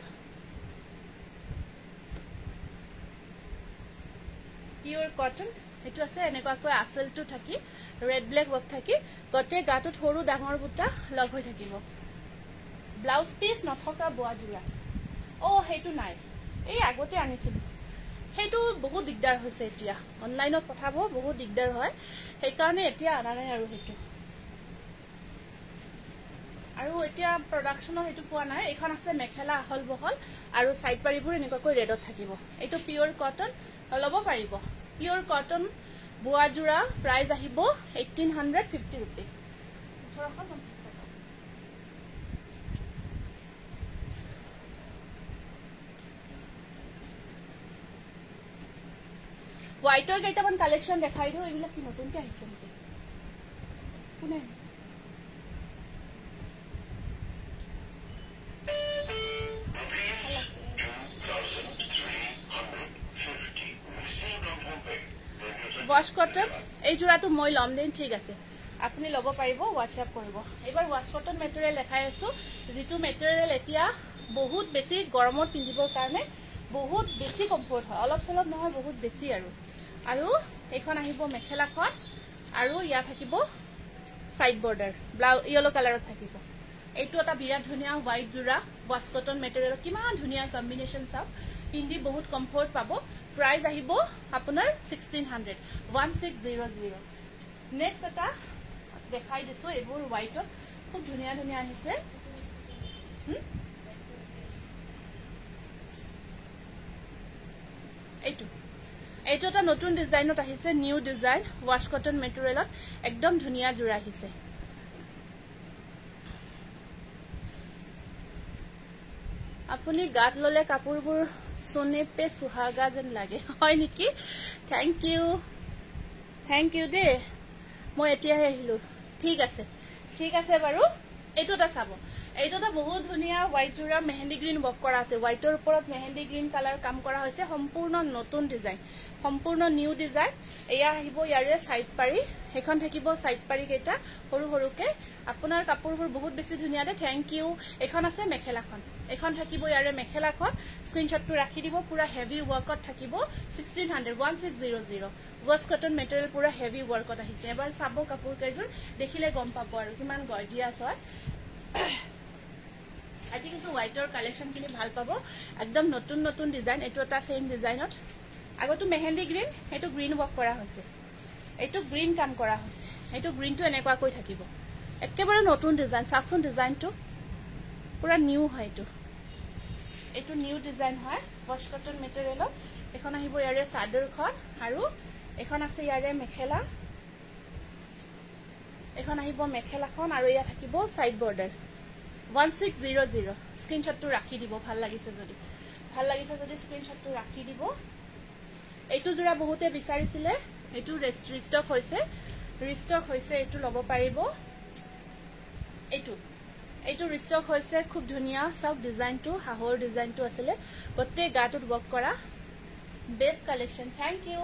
পিওৰ কটন এটো আছে এনেকুৱা কৈ আসলটো থাকি ৰেড ব্ল্যাক ওয়াৰ্ক থাকি গতে গাটোত সৰু ডাঙৰ বুটা লগ হৈ থাকিব ব্লাউজ পিস নথকা বুয়া জোৰা হেতু নাই এই আগতে আনিছিল হেতু বহুত দিগদাৰ হৈছে এতিয়া অনলাইনত পঠাব বহুত দিগদাৰ হয় সেই কাৰণে এতিয়া আনা নাই আৰু হেতু আৰু এতিয়া প্ৰডাকশনৰ হেতু পোৱা নাই এখন আছে মেখেলা আহল বহল আৰু সাইড পাৰিবোৰ এনেকুৱা কৈ ৰেডত থাকিব এটো পিওৰ কটন লব পাৰিব পিওৰ কটন বুয়া জোৰা প্ৰাইস আহিব 1850 रुपीस 1850 হোৱাইটৰ কেইটামান কালেকশন দেখাই দিও এইবিলাক কি নতুনকৈ আহিছে নেকি কোনে আহিছে ওয়াশ কটন এই জোৰাটো মই লম দিন ঠিক আছে আপুনি লব পাৰিব হোৱাটসঅ্যাপ কৰিব এবাৰ ওয়াশ কটন মেটেৰিয়েল দেখাই আছো যেটো মেটেৰিয়েল এতিয়া বহুত বেছি গৰমত পিন্ধিবৰ কাৰণে বহুত বেছি কমফৰ্ট হয় অলপ চলপ নহয় বহুত বেছি আৰু এখন আহিব মেখেলাখন আৰু ইয়া থাকিব সাইড বৰ্ডাৰ ব্লাউজ ইয়েলো কালাৰত থাকিব এইটো এটা বিৰাট ধুনিয়া হোৱাইট জোৰা ওয়াশ কটন মেটেৰিয়েল কিমান ধুনিয়া কম্বিনেশন সব পিন্ধি বহুত কমফৰ্ট পাব প্ৰাইস আহিব আপোনাৰ 1600 নেক্সট এটা দেখাই দিছো এইবোৰ হোৱাইটত খুব ধুনিয়া আহিছে এইটো এটা নতুন ডিজাইনত আহিছে নিউ ডিজাইন ওয়াশ কটন মেটেৰিয়েলত একদম ধুনিয়া জোৰা আহিছে আপুনি গাত ললে কাপোৰবোৰ সোনে পে সুহাগা যেন লাগে হয় নেকি থ্যাংক ইউ দে মই এতিয়া আহিলো ঠিক আছে বাৰু এইটোটা চাব এইটোটা বহুত ধুনিয়া হোৱাইট জোৰা মেহেন্দি গ্ৰীন ওয়াৰ্ক কৰা আছে হোৱাইটৰ ওপৰত মেহেন্দি গ্ৰীন কালাৰ কাম কৰা হৈছে সম্পূৰ্ণ নতুন ডিজাইন সম্পূৰ্ণ নিউ ডিজাইন এয়া আহিব ইয়াৰে সাইড পাৰি হেখন থাকিব সাইড পাৰি কেইটা সৰু সৰুকে আপোনাৰ কাপোৰবোৰ বহুত বেছি ধুনিয়া দে থ্যাংক ইউ এখন আছে মেখেলাখন এখন থাকিব ইয়াৰে মেখেলাখন স্ক্ৰিনশ্বটটো ৰাখি দিব পুৰা হেভি ওয়াৰ্কত থাকিব 1600 ওয়াশ কটন মেটেৰিয়েল পুৰা হেভি ওয়াৰ্কত আহিছে এবাৰ চাব কাপোৰ কেইযোৰ দেখিলে গম পাব আৰু কিমান গৰ্জিয়াস হয় আজি কিন্তু হোয়াইটৰ কালেকশন খিনি ভাল পাব একদম নতুন নতুন ডিজাইন এটো এটা সেম ডিজাইনত আগতো মেহেন্দি গ্ৰীণ এটো গ্ৰীণ ওয়াৰ্ক কৰা হৈছে এটো গ্ৰীণ কাম কৰা হৈছে এটো গ্ৰীণটো এনেকুৱা কৈ থাকিব একেবাৰে নতুন ডিজাইন সাকসন ডিজাইনটো পুৰা নিউ হয় এটো নিউ ডিজাইন হয় ওয়াশ কটন মেটেৰিয়েলত এখন আহিব ইয়াৰে চাদৰখন আৰু এখন আছে ইয়াৰে মেখেলা এখন আহিব মেখেলাখন আৰু ইয়া থাকিব সাইড বৰ্ডাৰ 1600 স্ক্ৰিনশটটো ৰাখি দিব ভাল লাগিছে যদি স্ক্ৰিনশটটো ৰাখি দিব এইটো জোৰা বহুতে বিচাৰিছিলে এইটো ৰিষ্টক হৈছে এইটো লব পাৰিব এইটো ৰিষ্টক হৈছে খুব ধুনিয়া সব ডিজাইনটো হাহৰ ডিজাইনটো আছিল গতে গাটত ওয়াৰ্ক কৰা বেস্ট কালেকশন থ্যাংক ইউ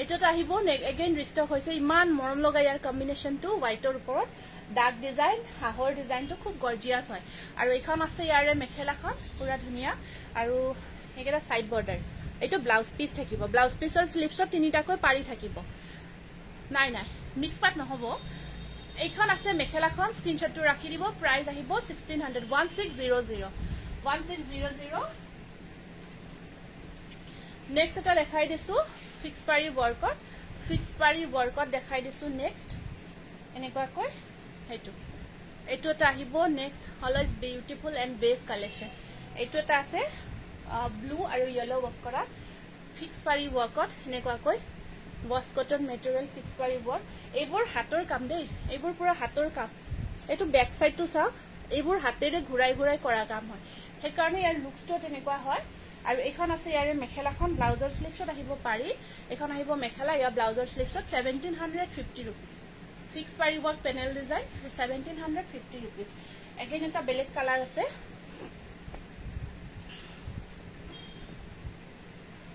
এইটোত আহিব এগেইন ৰিষ্টক হৈছে ইমান মৰম লগা ইয়াৰ কম্বিনেশনটো হোয়াইটৰ ওপৰত ডাৰ্ক ডিজাইন হাহৰ ডিজাইনটো খুব গৰ্জিয়াস হয় আৰু এখন আছে ইয়াৰে মেখেলাখন পুৰা ধুনিয়া আৰু একেটা সাইড বৰ্ডাৰ এইটো ব্লাউজ পিস থাকিব ব্লাউজ পিসৰ স্লিপছত তিনিটাকৈ পাৰি থাকিব নাই মিক্স পাট নহব এইখন আছে মেখেলাখন স্ক্ৰিনশটটো ৰাখি দিব প্ৰাইস আহিব 1600 1600 নেক্সট এটা দেখাই দিছো ফিক্স পাৰি ওয়াৰ্কত দেখাই দিছো নেক্সট এনেকুৱা কৈ এইটো এটা আহিব next always beautiful and best collection এইটো এটা আছে ব্লু আৰু ইয়েলো ওয়াৰ্ক কৰা ফিক্স পাৰি ওয়াৰ্কত এনেকুৱা কৈ ওয়াশ কটন মেটেৰিয়েল ফিক্স পাৰি ওয়াৰ্ক এইবোৰ হাতৰ কাম দেই এইবোৰ পুৰা হাতৰ কাম এইটো বেক সাইডটো চাওক এইবোৰ হাতেৰে ঘুৰাই কৰা কাম হয় সেই কাৰণে ইয়াৰ লুকসটো তেনেকুৱা হয় আৰু এখন আছে ইয়াৰে মেখেলাখন ব্লাউজৰ স্লিপছত আহিব পাৰি এখন আহিব মেখেলা ইয়া ব্লাউজৰ স্লিপছত 1750 रुपीस ফিক্স পাৰি work panel design 1750 rupees again এটা বেলেগ কালাৰ আছে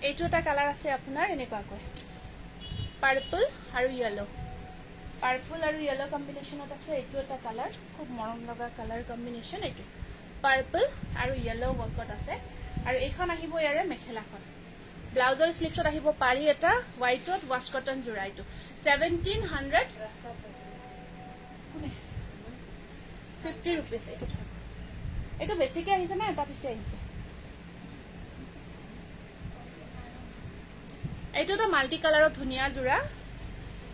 এইটো এটা কালাৰ আছে আপোনাৰ এনেকুৱা কৈ পাৰ্পল আৰু ইয়েলো কম্বিনেশনত আছে এইটো এটা কালাৰ খুব মৰম লগা কালাৰ কম্বিনেশন এইটো পাৰ্পল আৰু ইয়েলো ওয়াৰ্কত আছে আৰু এইখন আহিব ইয়াৰে মেখেলাখন ব্লাউজৰ স্লিপছত আহিব পাৰি এটা হোয়াইটত ওয়াশ কটন জোৰা এইটো 1750 रुपीस এইটো বেছিকে আহিছে না এটা পিছে আহিছে এইটো তো মাল্টি কালাৰত ধুনিয়া জোৰা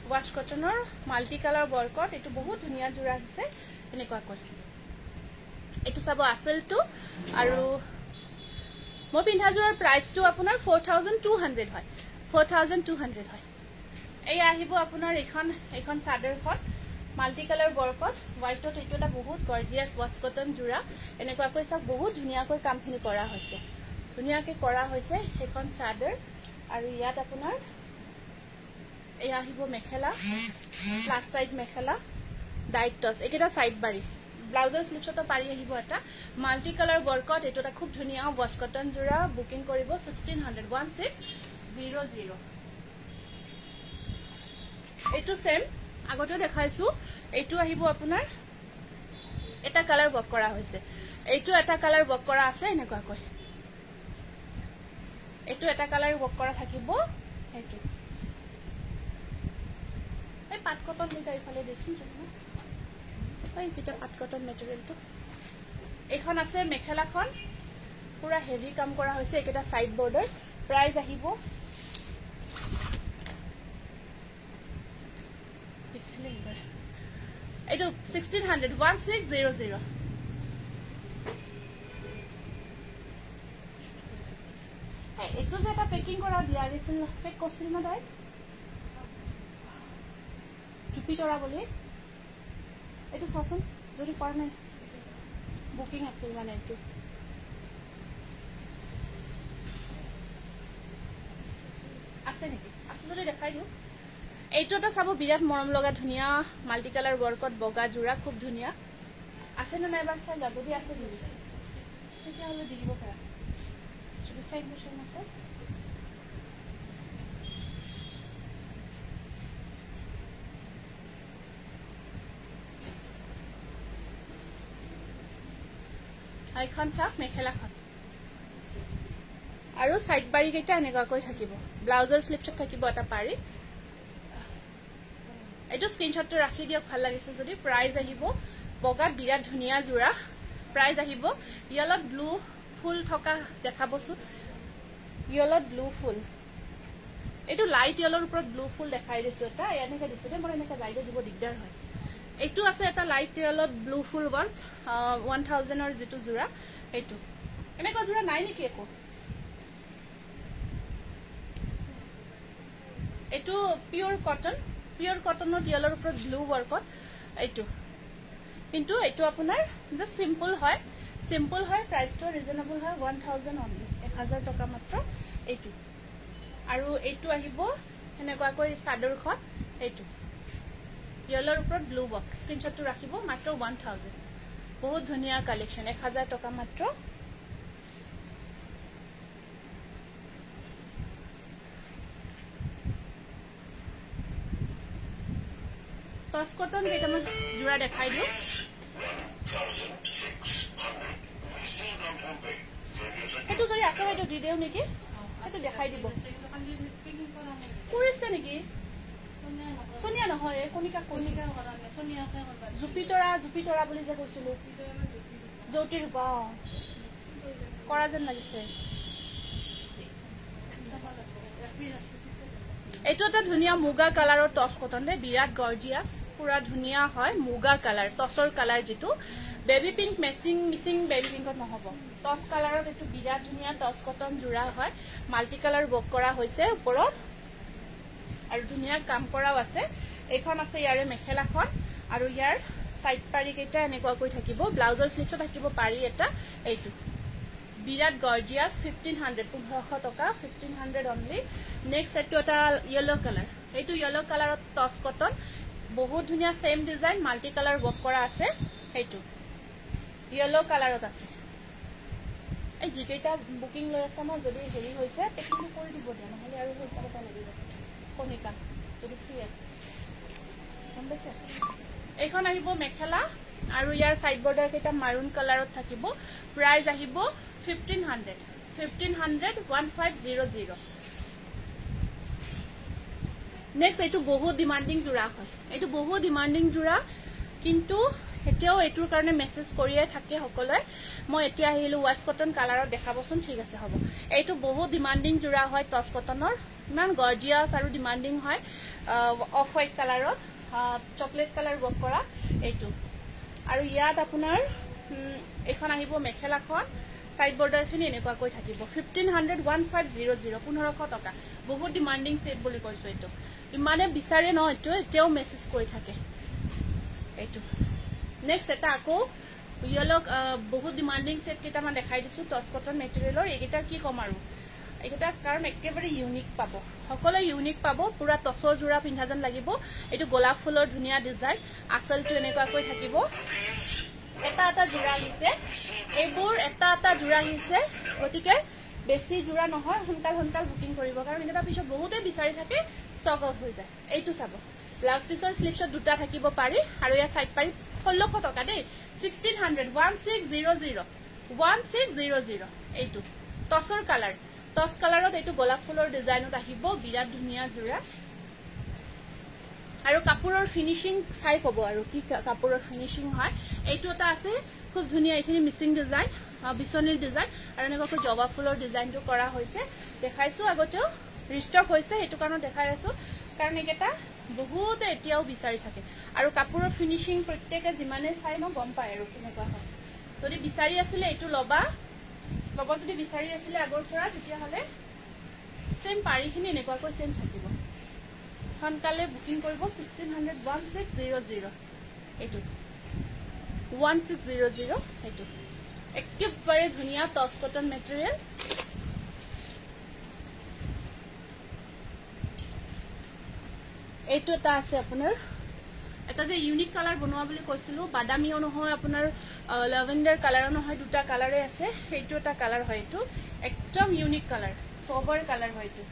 ওয়াশ কটনৰ মাল্টি কালাৰ ওয়াৰ্কত এইটো বহুত ধুনিয়া জোৰা আছে এনেকুৱা কৈ এইটো চাব আসলটো আৰু মই পিন্ধা জোৰাৰ প্ৰাইসটো আপোনাৰ 4200 হয় 4200 হয় এই আহিব আপোনাৰ এখন চাদৰখন মাল্টি কালাৰ ওয়াৰ্কত হোয়াইটত এইটো এটা বহুত গৰ্জিয়াস ওয়াশ কটন জোৰা এনেকুৱা কৈ সব বহুত ধুনিয়াকৈ কামখিনি কৰা হৈছে এখন চাদৰ আৰু ইয়াত আপোনাৰ এই আহিব মেখেলা প্লাস সাইজ মেখেলা ডাইট টস এটা সাইড বাৰি ব্লাউজৰ স্লিপছটো পাৰি আহিব এটা মাল্টি কালাৰ ওয়াৰ্কত এইটো এটা খুব ধুনিয়া ওয়াশ কটন জোৰা বুকিং কৰিব 1600 এইটো সেম আগতে দেখাইছো এইটো আহিব আপোনাৰ এটা কালাৰ ওয়াৰ্ক কৰা হৈছে এইটো এটা কালাৰ ওয়াৰ্ক কৰা আছে এনেকুৱা কৈ এইটো এটা কালাৰ ওয়াৰ্ক কৰা থাকিব এইটো এই পাট কটন লিটা ইফালে দিছো এই কিটা পাট কটন মেটেৰিয়েলটো এখন আছে মেখেলাখন পুৰা হেভি কাম কৰা হৈছে এটা সাইড বৰ্ডাৰ প্ৰাইস আহিব এইটো 1600 1600 এইটো যে এটা পেকিং কৰা দিয়া গৈছিল পেক কৰিছিল না দাই চুপি তৰা বুলি এইটো সচোন যদি কৰা নাই বুকিং আছিল মানে এইটো আছে নেকি আছে যদি দেখাই দিও এইটো এটা চাব বিৰাট মৰম লগা ধুনিয়া মাল্টি কালাৰ ওয়াৰ্কত বগা জোৰা খুব ধুনিয়া আছে না নাইবাৰ চাই যদি আছে দিছে তেতিয়া হলে দিব পাৰা যদি চাই মোশন আছে আইখন চাক মেখেলাখন আৰু সাইড বাৰি কেইটা এনেকৈ থাকিব ব্লাউজৰ স্লিপছত থাকিব এটা পাৰি এইটো স্ক্ৰিনশটটো ৰাখি দিয়ক ভাল লাগিছে যদি প্ৰাইস আহিব বগাত বিৰাট ধুনিয়া জোৰা প্ৰাইস আহিব ইয়েলত ব্লু ফুল থকা দেখাবছো ইয়েলত ব্লু ফুল এটো লাইট ইয়েলৰ ওপৰত ব্লু ফুল দেখাই দিছো এটা এনেকা দিছো মই এনেকা লাইটে দিব দিগদাৰ হয় এটো আছে এটা লাইট ইয়েলত ব্লু ফুল ওয়াৰ্ক 1000 ৰ যেটো জোৰা এটো এনেকা জোৰা নাই নেকি একো এটো পিওৰ কটনৰ ইয়েলৰ ওপৰত ব্লু ওয়াৰ্কত এটো কিন্তু এটো আপোনাৰ জাস্ট সিম্পল হয় প্ৰাইসটো ৰিজনেবল হয় 1000 অনলি 1000 টকা মাত্ৰ এটো আৰু এটো আহিব এনেকুৱা কৈ সাদৰখন এটো ইয়েলৰ ওপৰত ব্লু বক্স স্ক্ৰিনশ্বটটো ৰাখিব মাত্ৰ 1000 বহুত ধুনিয়া কালেকশন 1000 টকা মাত্ৰ টস কটন কেইটামান জোৰা দেখাই দিও এটো যদি আছে এটো দি দেও নেকি এটো দেখাই দিব কৰিছে নেকি সোনিয়া নহয় কণিকা কৰানে সোনিয়াকে কৰবা জুপিতৰা বুলি যে কৈছিলো জ্যোতিৰ বা কৰা যেন লাগিছে এটো এটা ধুনিয়া মুগা কালাৰৰ টস কটন দে বিৰাট গৰ্জিয়াস পুরা ধুনিয়া হয় মুগা কালার টসর কালার যেটো বেবি পিঙ্ক মিসিং বেবি পিঙ্কত নহব টস কালারত এটো বিরাট ধুনিয়া টস কটন জোড়া হয় মাল্টি কালার বক করা হইছে উপৰত আৰু ধুনিয়া কাম কৰাও আছে এখন আছে ইয়াৰে মেখেলাখন আৰু ইয়াৰ সাইড পাৰি কেইটা এনেকুৱা কৈ থাকিব ব্লাউজৰ স্লিপছ থাকিব পাৰি এটা এইটো বিরাট গর্জিয়াস 1500 টকা 1500 অনলি নেক্সট এটো এটা ইয়েলো কালার এইটো ইয়েলো কালারত টস কটন বহুত ধুনিয়া same design multi colour work করা আছে এইটো ইয়েলো কালারত আছে এই জিকেটা বুকিং লৈ আছে মই যদি হেৰি হৈছে পেকিং কৰি দিব দিয়া নহলে আৰু হৈ যাব লাগিব কণিকা যদি ফ্ৰী আছে সম্ভৱছে এইখন আহিব মেখেলা আৰু ইয়াৰ সাইড বৰ্ডাৰ কেটা মাৰুন কালারত থাকিব প্রাইস আহিব 1500 1500 নেক্সট এটো বহুত ডিমান্ডিং জোড়া হয় এটো বহুত ডিমান্ডিং জোড়া কিন্তু এতিয়াও এটোৰ কাৰণে মেসেজ কৰিয়ে থাকে সকলে মই এতিয়া আহিলো ওয়াশ কটন কালাৰত দেখাবচোন ঠিক আছে হ'ব এটো বহুত ডিমান্ডিং জোড়া হয় টস কটনৰ ইমান গৰ্জিয়াস আৰু ডিমান্ডিং হয় অফ হোয়াইট কালাৰত চকলেট কালাৰ ওয়াৰ্ক কৰা এটো আৰু ইয়াত আপোনাৰ এখন আহিব মেখেলাখন সাইড বৰ্ডাৰ খিনি এনেকুৱা কৈ থাকিব 1500 1500 টকা বহুত ডিমান্ডিং সেট বুলি কৈছো এটো ইমানে বিচাৰে ন এতিয়াও মেসেজ কৰি থাকে এটো নেক্সট এটা আকো ইয়েলো বহুত ডিমান্ডিং সেট কেটা মান দেখাই দিছো টস কটন মেটেৰিয়েলৰ এইটা কি কম আৰু এইটা কাৰণ একেবাৰে ইউনিক পাব সকলে ইউনিক পাব পুৰা টসৰ জোৰা পিন্ধা যেন লাগিব এটো গোলাপ ফুলৰ ধুনিয়া ডিজাইন আসলটো এনেকুৱা কৈ থাকিব এটা জোৰা আহিছে এইবোৰ এটা জোৰা আহিছে গটিকে বেছি জোৰা নহয় হন্তাল বুকিং কৰিব কাৰণ এটা পিছত বহুতে বিচাৰি থাকে স্টক আউট হৈ যায় এইটো চাব ব্লাউজ পিছৰ স্লিপছত দুটা থাকিব পাৰি আৰু ইয়া সাইড পাৰি 1600 টকা দেই 1600 1600 এইটো টসৰ কালাৰ টস কালাৰত এইটো গোলাপ ফুলৰ ডিজাইনত আহিব বিৰাট ধুনিয়া জোৰা আৰু কাপোৰৰ ফিনিশিং চাই কব আৰু কি কাপোৰৰ ফিনিশিং হয় এইটো এটা আছে খুব ধুনিয়া এখিনি মিসিং ডিজাইন বিছনিৰ ডিজাইন আৰু এনেকৈ জবা ফুলৰ ডিজাইনটো কৰা হৈছে দেখাইছো আগতেও ৰিস্টক হৈছে এটো কাৰণ দেখাই আছো কাৰণ এটা বহুত এতিয়াও বিচাৰি থাকে আৰু কাপোৰৰ ফিনিশিং প্ৰত্যেককে যিমানে চাই ন গম পায় আৰু কেনেকুৱা হয় যদি বিচাৰি আছিল এটো লবা যদি বিচাৰি আছিল আগৰ পৰা তেতিয়া হলে সেম পাৰিখিনি এনেকুৱাকৈ সেম থাকিব সোনকালে বুকিং কৰিব 1600 1600 এটো 1600 এটো একেবাৰে ধুনিয়া টস কটন মেটেৰিয়েল এইটো এটা আছে আপোনাৰ এটা যে ইউনিক কালাৰ বনোৱা বুলি কৈছিলো বাদামিও নহয় আপোনাৰ ল্যাভেন্ডাৰ কালাৰ নহয় দুটা কালাৰে আছে এইটো এটা কালাৰ হয় এইটো একদম ইউনিক কালাৰ সোবৰ কালাৰ হয় এইটো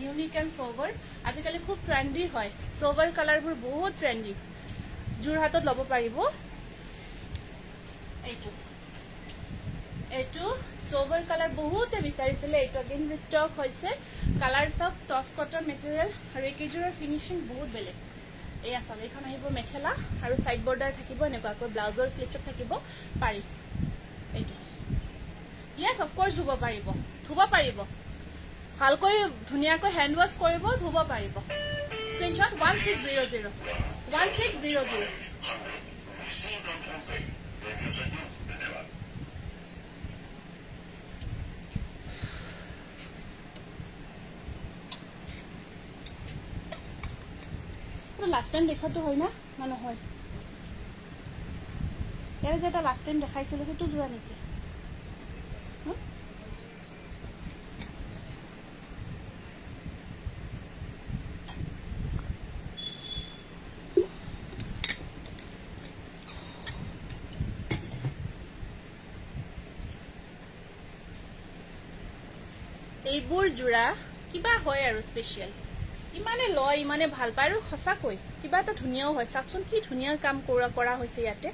ইউনিক এন্ড সোবৰ আজিকালি খুব ট্ৰেন্ডি হয় সোবৰ কালাৰবোৰ বহুত ট্ৰেন্ডি জোৰহাটত লব পাৰিব এইটো সোবৰ কালাৰ বহুতে বিচাৰিছিলে এইটো again ষ্টক হৈছে কালাৰ সব টস কটন মেটেৰিয়েল আৰু একেজোৰৰ ফিনিশিং বহুত বেলেগ এয়া চাওক এইখন আহিব মেখেলা আৰু সাইড বৰ্ডাৰ থাকিব এনেকুৱাকৈ ব্লাউজৰ স্লিপছত থাকিব পাৰি এইটো ইয়েস অফ কোৰ্স ধুব পাৰিব ভালকৈ ধুনিয়াকৈ হ্যান্ড ওয়াশ কৰিব ধুব পাৰিব স্ক্ৰিনশট 1600 লাস্ট টাইম দেখাতো হয় না না নহয় ইয়াৰ যেটা লাস্ট টাইম দেখাইছিল সেইটো যোৱা নেকি এইবোৰ জোৰা কিবা হয় আৰু স্পেশাল ইমানে লয় ইমানে ভাল পায় আৰু সঁচাকৈ কিবা এটা ধুনিয়াও হয় চাকচোন কি ধুনিয়া কাম কৰা হৈছে ইয়াতে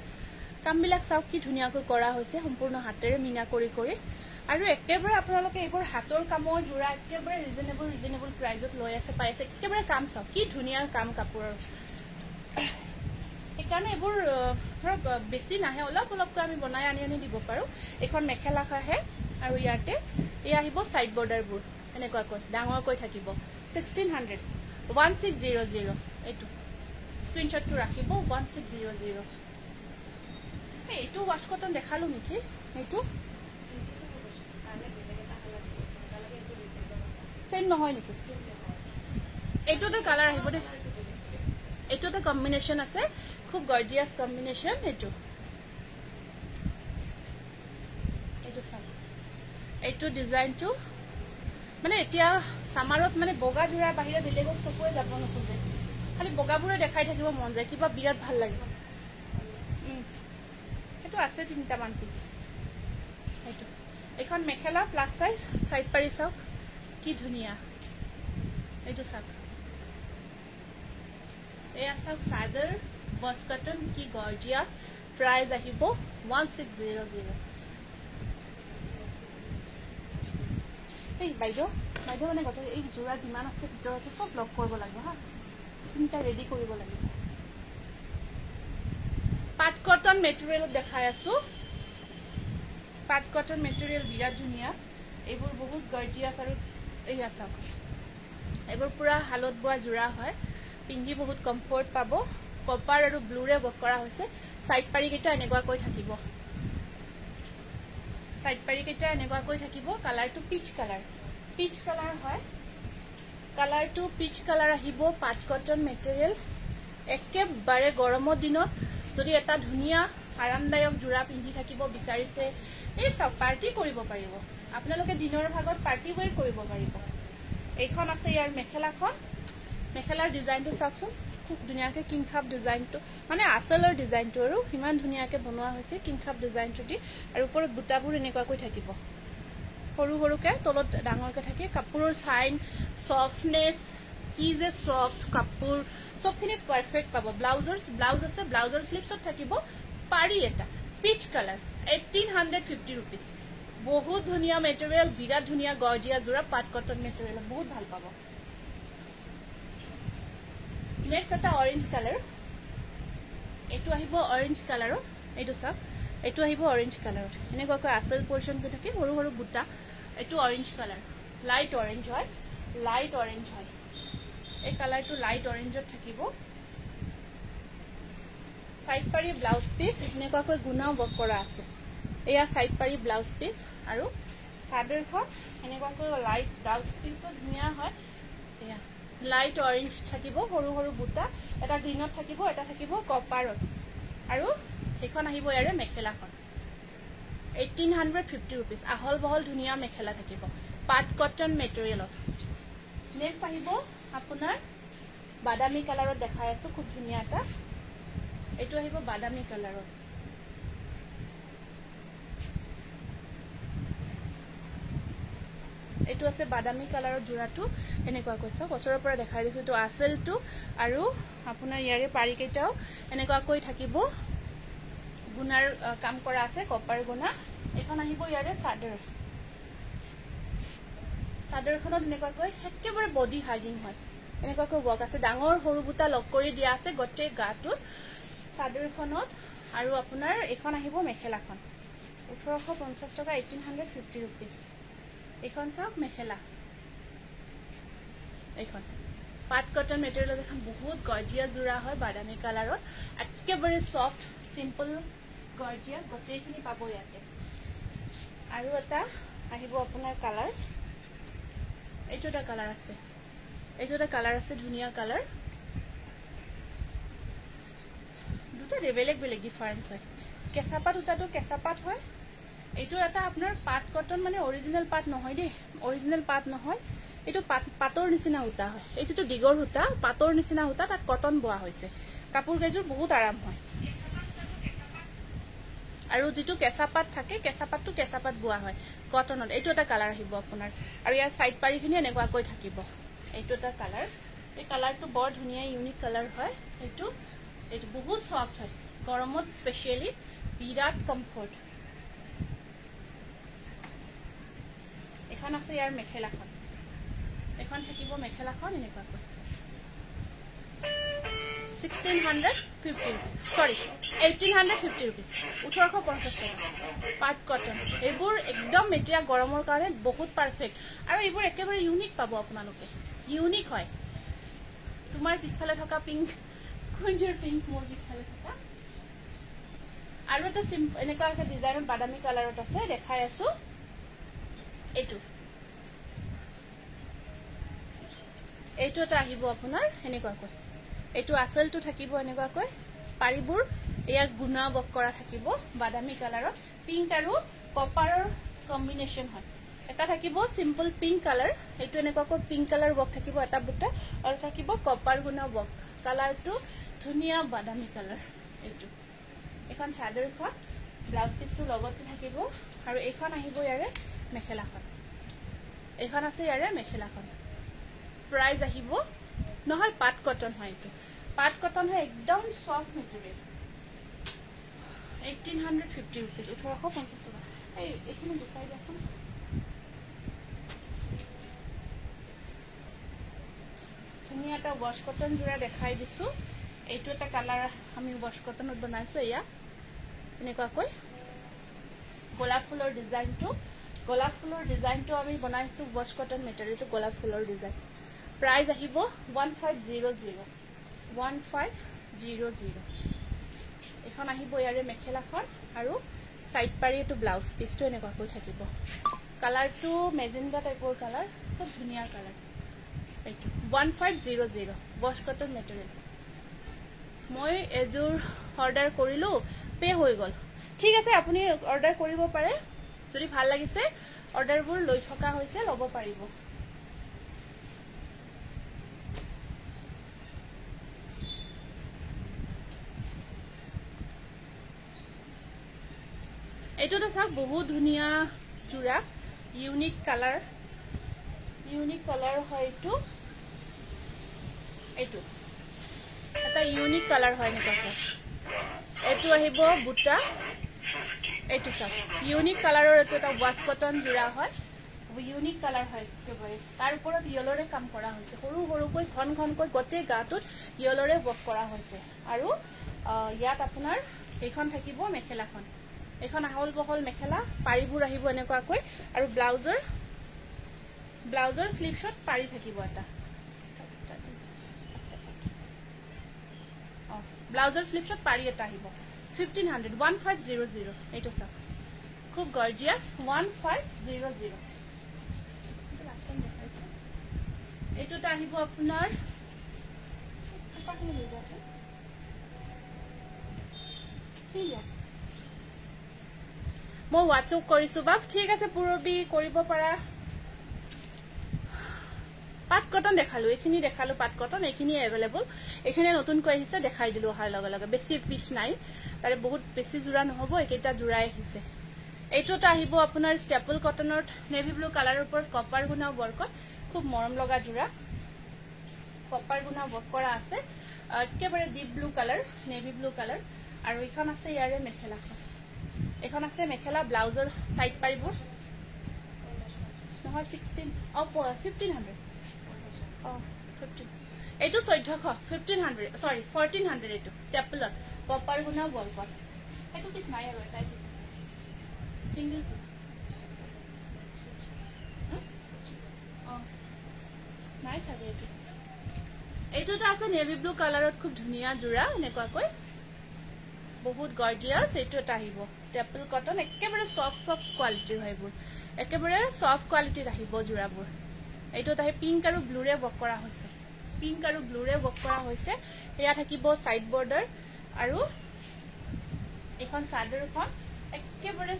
কামবিলাক চাওক কি ধুনিয়াকৈ কৰা হৈছে সম্পূৰ্ণ হাতেৰে মিনা কৰি আৰু একেবাৰে আপোনালোকে এইবোৰ হাতৰ কামৰ জোৰা একেবাৰে ৰিজনেবল প্ৰাইজত লৈ আছে পাইছে একেবাৰে কাম চাওক কি ধুনিয়া কাম কাপোৰৰ এইকাৰণে এইবোৰ ধৰক বেছি নাহে অলপকৈ আমি বনাই আনি দিব পাৰো এখন মেখেলা খাহে আৰু ইয়াতে এই আহিব সাইড বৰ্ডাৰবোৰ এনেকুৱাকৈ ডাঙৰকৈ থাকিব 1600 1600 এইটো স্ক্ৰিনশটটো ৰাখিব 1600 এইটো ওয়াশ কটন দেখালো নেকি এইটো সেম নহয় নেকি এইটোতে কালাৰ আহিব দে এইটোতে কম্বিনেশন আছে খুব গৰ্জিয়াস কম্বিনেশন এইটো এইটো ডিজাইনটো মানে এতিয়া সামাৰত মানে বগা জোৰা বাহিৰে বেলেগ চকুৱে যাব নোখোজে খালি বগাবোৰে দেখাই থাকিব মন যায় কিবা বিৰাট ভাল লাগে এইটো আছে 3টা মান পিস এইটো এখন মেখেলা প্লাস সাইজ সাইড পাৰি চাওক কি ধুনিয়া এইটো চাওক এয়া চাওক চাদৰ বস কটন কি গৰ্জিয়াস প্ৰাইস আহিব 1600 এই বাইদেউ মানে কথা এই জোৰা যিমান আছে ভিতৰতে সব লক কৰিব লাগিব হা 3টা ৰেডি কৰিব লাগিব পাট কটন মেটেৰিয়েল দেখাই আছো পাট কটন মেটেৰিয়েল বিৰাট ধুনিয়া এইবোৰ বহুত গৰ্জিয়াস আৰু এই আছে এইবোৰ পুৰা হালত বোৱা জোৰা হয় পিন্ধি বহুত কমফৰ্ট পাব কপাৰ আৰু ব্লুৰে ৱৰ্ক কৰা হৈছে সাইড পাৰি কেইটা এনেকুৱাকৈ থাকিব সাইড পাৰি কেইটা এনেকুৱাকৈ থাকিব কালাৰটো পিচ কালাৰ হয় কালাৰটো পিচ কালাৰ আহিব পাট কটন মেটেৰিয়েল একেবাৰে গৰমৰ দিনত যদি এটা ধুনিয়া আৰামদায়ক জোৰা পিন্ধি থাকিব বিচাৰিছে এই সব পাৰ্টি কৰিব পাৰিব আপোনালোকে দিনৰ ভাগত পাৰ্টি ওয়্যাৰ কৰিব পাৰিব এইখন আছে ইয়াৰ মেখেলাৰ ডিজাইনটো চাওকচোন খুব ধুনিয়াকৈ কিংখাপ ডিজাইনটো মানে আসলৰ ডিজাইনটো আৰু ইমান ধুনিয়াকৈ বনোৱা হৈছে কিংখাপ ডিজাইনটো দি আৰু ওপৰত বুটাবোৰ এনেকুৱাকৈ থাকিব সৰুকে তলত ডাঙৰকৈ থাকে কাপোৰৰ সাইন সফটনেস কি যে সফট কাপোৰ সবখিনি পাৰফেক্ট পাব ব্লাউজ আছে ব্লাউজৰ স্লিপছত থাকিব পাৰি এটা পিচ কালাৰ 1850 रुपीस বহুত ধুনিয়া মেটেৰিয়েল বিৰাট ধুনিয়া গৰ্জিয়াস জোৰা পাট কটন মেটেৰিয়েল বহুত ভাল পাব নেক্সট এটা অৰেঞ্জ কালাৰ এইটো আহিব অৰেঞ্জ কালাৰত এইটো চাওক এইটো আহিব অৰেঞ্জ কালাৰত এনেকুৱাকৈ আসল পোৰশনটো থাকে সৰু বুটা এইটো অৰেঞ্জ কালাৰ লাইট অৰেঞ্জ হয় এই কালাৰটো লাইট অৰেঞ্জত থাকিব সাইড পাৰি ব্লাউজ পিস এনেকুৱাকৈ গুণাও ৱৰ্ক কৰা আছে এয়া সাইড পাৰি ব্লাউজ পিস আৰু চাদৰখন এনেকুৱাকৈ লাইট ব্লাউজ পিসত ধুনিয়া হয় এয়া লাইট অৰেঞ্জ থাকিব সৰু বুটা এটা গ্ৰীনত থাকিব এটা থাকিব কপাৰত আৰু এখন আহিব ইয়াৰে মেখেলাখন 1850 रुपीस আহল বহল ধুনিয়া মেখেলা থাকিব পাট কটন মেটেৰিয়েলত নেক্সট আহিব আপোনাৰ বাদামী কালাৰত দেখাই আছো খুব ধুনিয়া এটা এইটো আহিব বাদামী কালাৰত এইটো আছে বাদামী কালাৰৰ জোৰাটো এনেকুৱা কৈছো বছৰৰ পৰা দেখাই দিছো তো আসলটো আৰু আপোনাৰ ইয়াৰে পাৰি কেইটাও এনেকুৱাকৈ থাকিব গুণাৰ কাম কৰা আছে কপাৰ গুণা এখন আহিব ইয়াৰে চাদৰখনত এনেকুৱাকৈ একেবাৰে বডি হাইডিং হয় এনেকুৱাকৈ ৱৰ্ক আছে ডাঙৰ সৰু বুটা লক কৰি দিয়া আছে গোটেই গাটোত চাদৰখনত আৰু আপোনাৰ এখন আহিব মেখেলাখন 1850 টকা 1850 रुपीस এখন সব মেখেলা এখন পাট কটন মেটেৰিয়েল এখন বহুত গৰ্জিয়াস জোৰা হয় বাদামী কালাৰত একেবাৰে সফট সিম্পল গৰ্জিয়াস গোটেইখিনি পাব ইয়াতে আৰু এটা আহিব আপোনাৰ কালাৰ এইটো এটা কালাৰ আছে ধুনিয়া কালাৰ দুটা বেলেগ বেলেগ ডিফাৰেন্স হয় কেঁচাপাত উটাটো কেঁচাপাত হয় এইটো এটা আপোনাৰ পাট কটন মানে অৰিজিনাল পাট নহয় দে অৰিজিনাল পাট নহয় এইটো পাটৰ নিচিনা উটা হয় এইটো ডিগৰ উটা পাটৰ নিচিনা উটা তাত কটন বোৱা হৈছে কাপোৰ কেজুৰ বহুত আৰাম হয় আৰু যেটো কেঁচাপাত থাকে কেঁচাপাতটো কেঁচাপাত বোৱা হয় কটনত এইটো এটা কালাৰ আহিব আপোনাৰ আৰু ইয়াৰ সাইড পাৰিখিনি এনেকুৱাকৈ থাকিব এইটো এটা কালাৰ এই কালাৰটো বৰ ধুনিয়া ইউনিক কালাৰ হয় এইটো বহুত সফট হয় গৰমত স্পেশালি বিৰাট কমফৰ্ট এখন আছে ইয়াৰ মেখেলাখন এখন থাকিব মেখেলাখন এনেকুৱাকৈ 1850 रुपीस 1850 টাকা পাট কটন এইবোৰ একদম এতিয়া গৰমৰ কাৰণে বহুত পাৰফেক্ট আৰু এইবোৰ একেবাৰে ইউনিক পাব আপোনালোকে ইউনিক হয় তোমাৰ পিছফালে থকা পিংক কুঞ্জৰ পিংক মোৰ পিছফালে থকা আৰু এটা সিম্পল এনেকুৱা এটা ডিজাইনত বাদামী কালাৰত আছে দেখাই আছো এইটো এটা আহিব আপোনাৰ এনেকুৱাকৈ এইটো আসলটো থাকিব এনেকুৱাকৈ পাৰিবোৰ এয়া গুণা বক কৰা থাকিব বাদামী কালাৰত পিংক আৰু কপাৰৰ কম্বিনেশন হয় এটা থাকিব সিম্পল পিংক কালাৰ এইটো এনেকুৱাকৈ পিংক কালাৰ বক থাকিব এটা বুটা আৰু থাকিব কপাৰ গুণা বক কালাৰটো ধুনিয়া বাদামী কালাৰ এইটো এখন চাদৰখন ব্লাউজ পিসটো লগতে থাকিব আৰু এখন আহিব ইয়াৰে মেখেলাখন এখন আছে ইয়াৰে মেখেলাখন प्राइस আহিব নহয় পাট কটন হয় এটো পাট কটন হয় একদম সফট মেটেৰিয়েল 1850 रुपीस 1850 টাকা এই এখানে দেখাই দেখুন তুমি এটা ওয়াশ কটন জোৰা দেখাই দিছো এইটো এটা কালাৰ আমি ওয়াশ কটনত বনাইছো ইয়া এনেকুৱা কই গোলাপ ফুলৰ ডিজাইনটো আমি বনাইছো ওয়াশ কটন মেটেৰিয়েলটো গোলাপ ফুলৰ ডিজাইন प्राइस আহিব 1500 এখন আহিব ইয়াৰে মেখেলাখন আৰু সাইড পাৰি এটো ব্লাউজ পিসটো এনেকুৱা কৈ থাকিব কালাৰটো মেজেন্ডা টাইপৰ কালাৰ খুব ধুনিয়া কালাৰ এইটো 1500 ওয়াশ কটন মেটেৰিয়েল মই এজোৰ অৰ্ডাৰ কৰিলো পে হৈ গল ঠিক আছে আপুনি অৰ্ডাৰ কৰিব পাৰে যদি ভাল লাগিছে অৰ্ডাৰবোৰ লৈ থকা হৈছে লব পাৰিব এইটো তো সব বহুত ধুনিয়া জোৰা ইউনিক কালাৰ হয় এইটো এটা ইউনিক কালাৰ হয় নেকি এইটো আহিব বুটা এইটো সব ইউনিক কালাৰৰ এটা ওয়াশ কটন জোৰা হয় ইউনিক কালাৰ হয় একেবাৰে তাৰ ওপৰত ইয়েলৰে কাম কৰা হৈছে সৰু সৰুকৈ ঘনকৈ গোটেই গাটোত ইয়েলৰে ওয়াৰ্ক কৰা হৈছে আৰু ইয়াত আপোনাৰ এইখন থাকিব মেখেলাখন এখন আহল বহল মেখেলা পাৰিবোৰ আহিব এনেকুৱাকৈ আৰু ব্লাউজৰ স্লিভ শট পাৰি থাকিব এটা ব্লাউজৰ স্লিভ শট পাৰি এটা আহিব 1500 এইটো সব খুব গৰ্জিয়াস 1500 এইটোটা আহিব আপোনাৰ মই হোৱাটছআপ কৰিছো বাপ ঠিক আছে পুৰবি কৰিব পাৰা পাট কটন দেখালো এখিনি দেখালো পাট কটন এখিনি अवेलेबल এখানে নতুন কৈ আহিছে দেখাই দিলো হাই লগে লগে বেছি পিস নাই তাৰে বহুত বেছি জোৰা নহব একেটা জোৰাই আহিছে এইটোটা আহিব আপোনাৰ স্টেপল কটনৰ নেভি ব্লু কালাৰৰ ওপৰত কপাৰ গুণা ওয়াৰ্কত খুব মৰম লগা জোৰা কপাৰ গুণা ওয়াৰ্ক কৰা আছে একেবাৰে deep blue colour navy blue colour আৰু এখন আছে ইয়াৰে মেখেলাখন এখন আছে মেখেলা ব্লাউজৰ সাইড পাৰিবোৰ নহয় 16 অ 1500 15 এইটো 1400 সৰি 1400 এইটো ষ্টেপলত কপাৰ গুনা বলকট এইটো পিছ নাই আৰু এটা পিছ সিঙ্গেল পিছ নাই চাগে এইটো আছে নেভি ব্লু কালাৰত খুব ধুনিয়া জোৰা এনেকুৱাকৈ বহুত গৰ্জিয়াস এইটো এটা আহিব ষ্টেপল কটন একেবাৰে সফট কোৱালিটিৰ হয়বোৰ একেবাৰে সফট কোৱালিটিৰ আহিব জোৰাবোৰ এইটো এটা পিংক আৰু ব্লুৰে ওয়াৰ্ক কৰা হৈছে পিংক আৰু ব্লুৰে ওয়াৰ্ক কৰা হৈছে এয়া থাকিব সাইড বৰ্ডাৰ আৰু এখন চাদৰখন একেবাৰে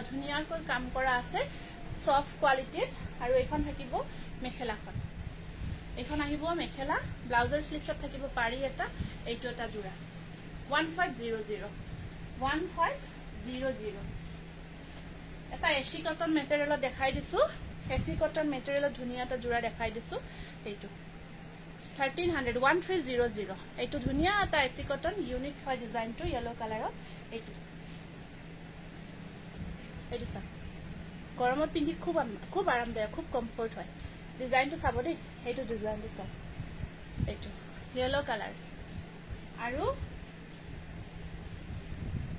ধুনিয়াকৈ কাম কৰা আছে সফট কোৱালিটিৰ আৰু এখন থাকিব মেখেলাখন এখন আহিব মেখেলা ব্লাউজৰ স্লিপছত থাকিব পাৰি এটা এইটো এটা জোৰা 1500 এটা এসি কটন মেটেৰিয়েল দেখাই দিছো এসি কটন মেটেৰিয়েল ধুনিয়া এটা জোৰা দেখাই দিছো এইটো 1300 এইটো ধুনিয়া এটা এসি কটন ইউনিক হয় ডিজাইনটো ইয়েলো কালাৰত এইটো সা গৰমত পিন্ধি খুব আৰামদায়ক খুব কমফৰ্ট হয় ডিজাইনটো চাব দেই এইটো ডিজাইনটো সা এইটো ইয়েলো কালাৰ আৰু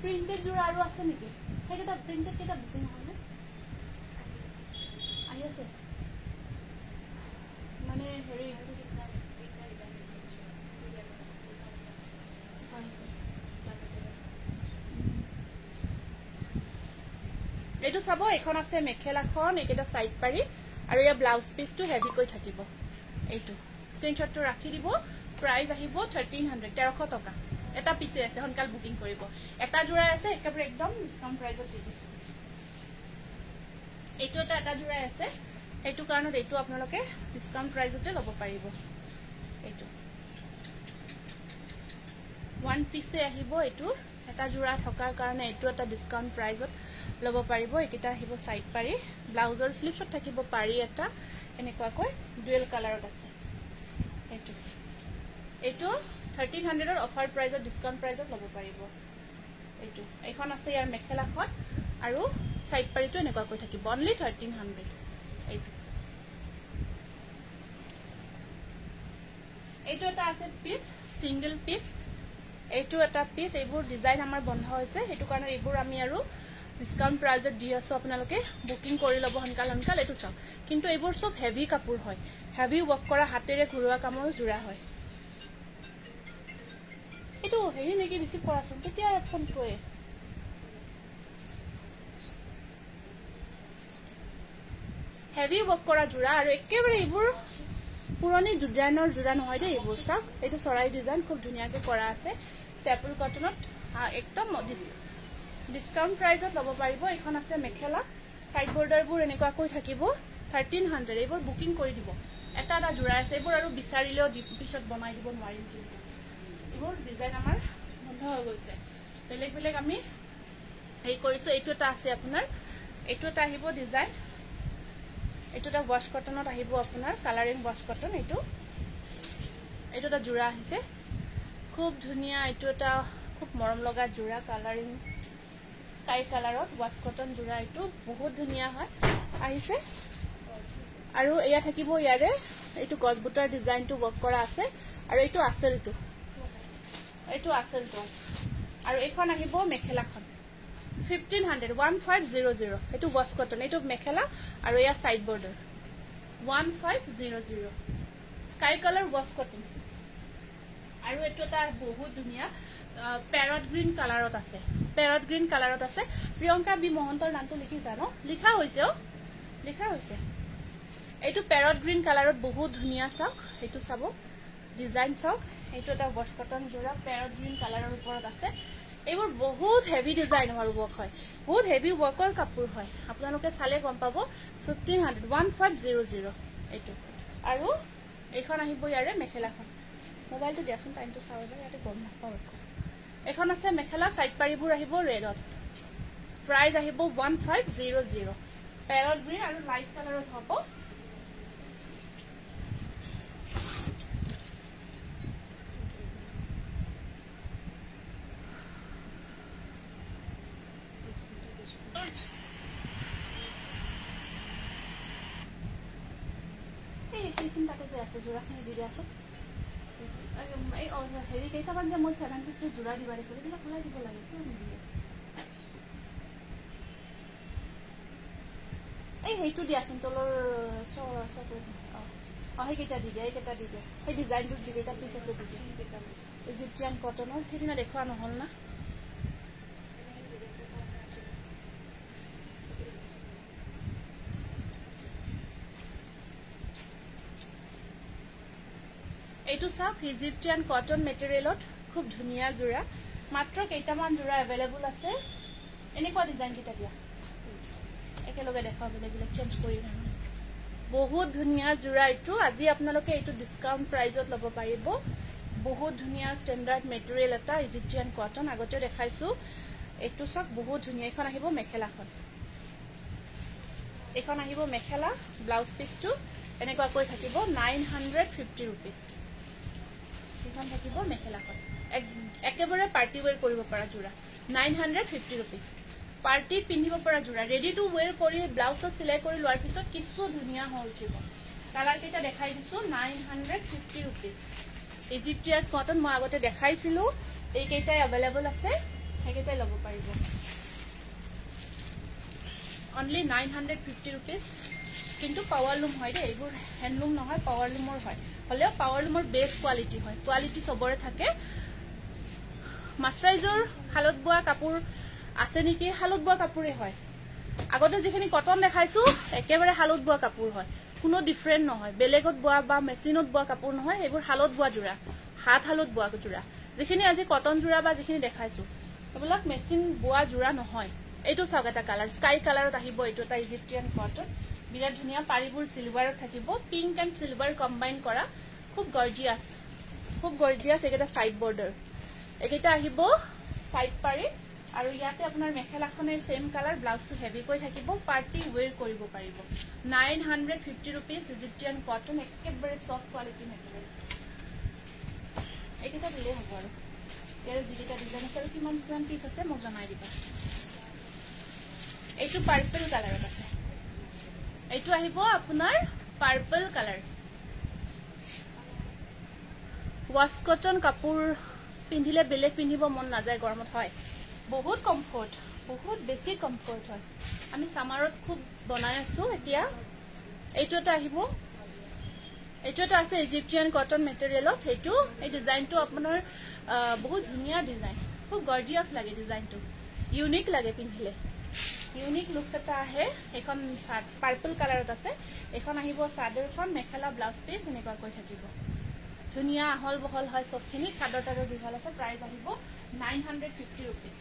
প্ৰিন্টেড জোৰা আৰু আছে নেকি হেইটা প্ৰিন্টেড কেটা বুকিং হয় না আহি আছে মানে হেৰি এইটো চাব এখন আছে মেখেলাখন একেটা সাইড পাৰি আৰু ইয়া ব্লাউজ পিসটো হেভি কৈ থাকিব এইটো স্ক্ৰিনশটটো ৰাখি দিব প্ৰাইস আহিব 1300 টকা এটা পিছে আছে হনকাল বুকিং কৰিব এটা জোৰা আছে একেবাৰে একদম ডিসকাউন্ট প্ৰাইসত দি দিছো এইটো এটা জোৰা আছে এইটো কাৰণত এইটো আপোনালোকে ডিসকাউন্ট প্ৰাইসতে ল'ব পাৰিব এইটো ওয়ান পিছে আহিব এইটো এটা জোৰা থকাৰ কাৰণে এইটো এটা ডিসকাউন্ট প্ৰাইসত ল'ব পাৰিব একিটা আহিব সাইড পাৰি ব্লাউজৰ স্লিপছত থাকিব পাৰি এটা এনেকুৱাকৈ ডুৱেল কালাৰত আছে এইটো 1300 ৰ অফাৰ প্ৰাইসত ডিসকাউন্ট প্ৰাইসত ল'ব পাৰিব এইটো এখন আছে ইয়াৰ মেখেলাখন আৰু সাইড পাৰিটো এনেকুৱাকৈ থাকিব অনলি 1300 এইটো এটা আছে পিস সিঙ্গেল পিস এইটো এটা পিস এইবোৰ ডিজাইন আমাৰ বন্ধ হৈছে হেতু কাৰণে এইবোৰ আমি আৰু ডিসকাউন্ট প্ৰাইসত দি আছো আপোনালোকে বুকিং কৰি লব হনকাল এইটো চাও কিন্তু এইবোৰ সব হেভি কাপোৰ হয় হেভি ওয়াৰ্ক কৰা হাতেৰে ঘৰুৱা কামৰ জোৰা হয় এইটো হেৰি নেকি ৰিসিভ কৰাচোন তেতিয়া ফোন কৰে হেভি ওয়াৰ্ক কৰা জোৰা আৰু একেবাৰে এইবোৰ পুৰণি ডিজাইনৰ জোৰা নহয় দেই এইবোৰ চাওক এইটো সৰাই ডিজাইন খুব ধুনিয়াকৈ কৰা আছে ষ্টেপল কটনত একদম ডিসকাউন্ট প্ৰাইসত ল'ব পাৰিব এখন আছে মেখেলা সাইড বৰ্ডাৰবোৰ এনেকুৱাকৈ থাকিব 1300 এইবোৰ বুকিং কৰি দিব এটা জোৰা আছে এইবোৰ আৰু বিচাৰিলেও পিছত বনাই দিব নোৱাৰিম কিন্তু এইবোৰ ডিজাইন আমাৰ বন্ধ হৈ গৈছে বেলেগ আমি এই কৰিছো এইটো এটা আছে আপোনাৰ এইটো এটা আহিব ডিজাইন এইটো এটা ওয়াশ কটনত আহিব আপোনাৰ কালাৰিং ওয়াশ কটন এইটো এটা জোৰা আহিছে খুব ধুনিয়া এইটো এটা খুব মৰম লগা জোৰা কালাৰিং স্কাই কালাৰত ওয়াশ কটন জোৰা এইটো বহুত ধুনিয়া হয় আহিছে আৰু এয়া থাকিব ইয়াৰে এইটো গজবুটাৰ ডিজাইনটো ওয়াৰ্ক কৰা আছে আৰু এইটো আসলটো আৰু এখন আহিব মেখেলাখন 1500 এইটো ওয়াশ কটন এইটো মেখেলা আৰু এয়া side border 1500 sky colour wash cotton আৰু এইটো এটা বহুত ধুনিয়া প্যাৰট গ্ৰীন কালাৰত আছে প্ৰিয়ংকা বি মহন্তৰ নামটো লিখিছা ন লিখা হৈছে এইটো প্যাৰট গ্ৰীন কালাৰত বহুত ধুনিয়া চাওক এইটো চাব ডিজাইন চাওক এইটো এটা ওয়াশ কটন জোৰা প্যাৰট গ্ৰীন কালাৰৰ ওপৰত আছে এইবোৰ বহুত হেভি ডিজাইন আৰু ওয়াৰ্ক হয় বহুত হেভি ওয়াৰ্কৰ কাপোৰ হয় আপোনালোকে চালে গম পাব 1500 এইটো আৰু এখন আহিব ইয়াৰে মেখেলাখন মোবাইলটো দিয়াচোন টাইমটো চাও ইয়াতে গম নাপাও এখন আছে মেখেলা সাইড পাৰিবোৰ আহিব ৰেডত প্ৰাইস আহিব 1500 প্যাৰট গ্ৰীন আৰু লাইট কালাৰত হ'ব এই তিনটাতে যে আছে জোৰাখিনি দি দিয়াছো এই হেৰি কেইটামান যে মই 750 জোৰা দিব লাগিছিল এইবিলাক খোলাই দিব লাগে কিয় নিদিয়ে এই সেইটো দিয়াচোন তলৰ সেইকেইটা দি দিয়া এইকেইটা দি দিয়া সেই ডিজাইনটোৰ যিকেইটা পিচ আছে দি দিয়া ইজিপ্টিয়ান কটনৰ সেইদিনা দেখুওৱা নহ'ল না এইটো চাওক ইজিপ্টিয়ান কটন মেটেৰিয়েলত খুব ধুনীয়া জোৰা মাত্ৰ কেইটামান জোৰা এভেইলেবল আছে এনেকুৱা ডিজাইন কেইটা দিয়া একেলগে দেখাও বেলেগ বেলেগ চেঞ্জ কৰি নহয় বহুত ধুনীয়া জোৰা এইটো আজি আপোনালোকে এইটো ডিসকাউন্ট প্ৰাইজত ল'ব পাৰিব বহুত ধুনীয়া ষ্টেণ্ডাৰ্ড মেটেৰিয়েল এটা ইজিপ্টিয়ান কটন আগতে দেখাইছো এইটো চাওক বহুত ধুনীয়া এখন আহিব মেখেলাখন এখন আহিব মেখেলা ব্লাউজ পিসটো এনেকুৱা কৈ থাকিব 950 रुपीस এখন থাকিব মেখেলাখন একেবাৰে পাৰ্টি ওয়্যাৰ কৰিব পৰা জোৰা 950 रुपीस পাৰ্টি পিন্ধিব পৰা জোৰা ৰেডি টু ওয়্যাৰ কৰি ব্লাউজটো সিলাই কৰি লোৱাৰ পিছত কিছু ধুনীয়া হৈ উঠিব কালাৰ কেইটা দেখাই দিছো 950 रुपीस ইজিপ্টিয়ান কটন মই আগতে দেখাইছিলো এই কেইটাই अवेलेबल আছে হেকেইটাই ল'ব পাৰিব only 950 रुपीस কিন্তু পাৱাৰ লুম হয় দে এইবোৰ হ্যান্ডলুম নহয় পাৱাৰ লুমৰ হয় হলেও পাৱাৰ লুমৰ বেস কোৱালিটি হয় কোৱালিটি সবৰে থাকে মাস্টাৰাইজৰ হালত বোৱা কাপোৰ আছে নেকি হালত বোৱা কাপোৰে হয় আগতে যিখিনি কটন দেখাইছো একেবাৰে হালত বোৱা কাপোৰ হয় কোনো ডিফাৰেন্ট নহয় বেলেগত বোৱা বা মেচিনত বোৱা কাপোৰ নহয় এইবোৰ হালত বোৱা জোৰা হালত বোৱা জোৰা যিখিনি আজি কটন জোৰা বা যিখিনি দেখাইছো এইবিলাক মেচিন বোৱা জোৰা নহয় এইটো চাওক এটা কালাৰ স্কাই কালাৰত আহিব এইটো এটা ইজিপ্টিয়ান কটন বিৰাট ধুনীয়া পাৰিবোৰ সিলভাৰত থাকিব পিংক এন্ড সিলভাৰ কম্বাইন কৰা খুব গৰ্জিয়াস একেটা সাইড বৰ্ডাৰ একেটা আহিব সাইড পাৰি আৰু ইয়াতে আপোনাৰ মেখেলাখনে সেম কালাৰ ব্লাউজটো হেভি কৈ থাকিব পাৰ্টি ওয়্যাৰ কৰিব পাৰিব 950 रुपीस ইজিপ্টিয়ান কটন একেবাৰে সফট কোৱালিটি মেটেৰিয়েল একেটা দিলে হ'ব আৰু ইয়াৰ যিকেইটা ডিজাইন আছে কিমান কিমান পিস আছে মোক জনাই দিবা এইটো পাৰ্পল কালাৰত আছে এইটো আহিব আপোনাৰ পাৰ্পল কালাৰ ওয়াশ কটন কাপোৰ পিন্ধিলে বেলেগ পিন্ধিব মন নাযায় গৰমত হয় বহুত কমফৰ্ট বহুত বেছি কমফৰ্ট হয় আমি সামাৰত খুব বনাই আছো এতিয়া এইটো এটা আহিব এইটো এটা আছে ইজিপ্টিয়ান কটন মেটেৰিয়েলত এইটো এই ডিজাইনটো আপোনাৰ বহুত ধুনীয়া ডিজাইন খুব গৰ্জিয়াস লাগে ডিজাইনটো ইউনিক লাগে পিন্ধিলে ইউনিক লুকস এটা আহে এখন পাৰ্পল কালাৰত আছে এখন আহিব সাদৰখন মেখেলা ব্লাউজ পিস এনেকুৱা কৈ থাকিব ধুনীয়া হল বহল হয় সবখিনি চাদৰ তাদৰ বিভাল আছে প্ৰাইস আহিব 950 रुपीस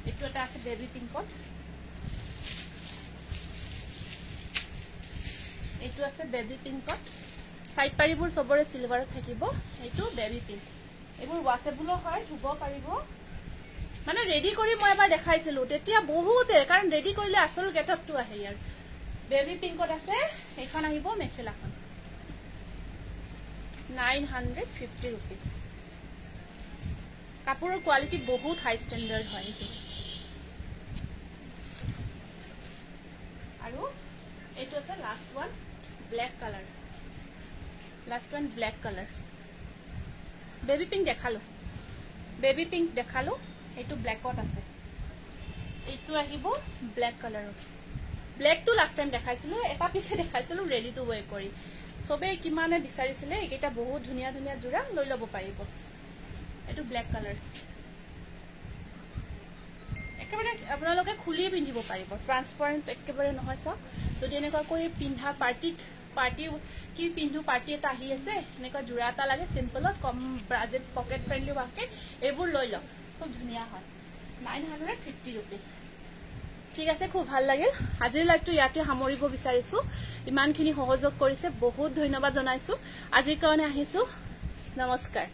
এইটো এটা আছে বেবি পিংকত এইটো আছে বেবি পিংকত সাইড পাৰিবোৰ সবৰে সিলভাৰত থাকিব এইটো বেবি পিংক এইবোৰ ওয়াশেবল হয় ধুব পাৰিব মানে ৰেডি কৰি মই এবাৰ দেখাইছিলো তেতিয়া বহুতে কাৰণ ৰেডি কৰিলে আসল গেটআপটো আহে ইয়াৰ বেবি পিংকত আছে এখন আহিব মেখেলাখন 950 रुपीस কাপোৰৰ কোৱালিটি বহুত হাই ষ্টেণ্ডাৰ্ড হয় এইটো আৰু এইটো আছে last one black colour baby pink দেখালো এইটো ব্ল্যাকত আছে এইটো আহিব ব্ল্যাক কালাৰত ব্ল্যাকটো লাষ্ট টাইম দেখাইছিলো এটা পিছে দেখাইছিলো ৰেডি টু ওয়্যাৰ কৰি সবে কিমানে বিচাৰিছিলে এইটা বহুত ধুনীয়া ধুনীয়া জোৰা লৈ ল'ব পাৰিব এইটো ব্ল্যাক কালাৰ একেবাৰে আপোনালোকে খুলি পিন্ধিব পাৰিব ট্ৰান্সপাৰেন্ট একেবাৰে নহয় সব যদি এনেকুৱা কৈ পিন্ধা পাৰ্টি কি পিন্ধু পাৰ্টি এটা আহি আছে এনেকুৱা জোৰা এটা লাগে সিম্পলত কম বাজেট পকেট ফ্ৰেন্ডলি বাকে এইবোৰ লৈ লওক খুব ধুনীয়া হয় 950 रुपीस ঠিক আছে খুব ভাল লাগিল আজিৰ লাইভটো ইয়াতে সামৰিব বিচাৰিছো ইমানখিনি সহযোগ কৰিছে বহুত ধন্যবাদ জনাইছো আজিৰ কাৰণে আহিছো নমস্কাৰ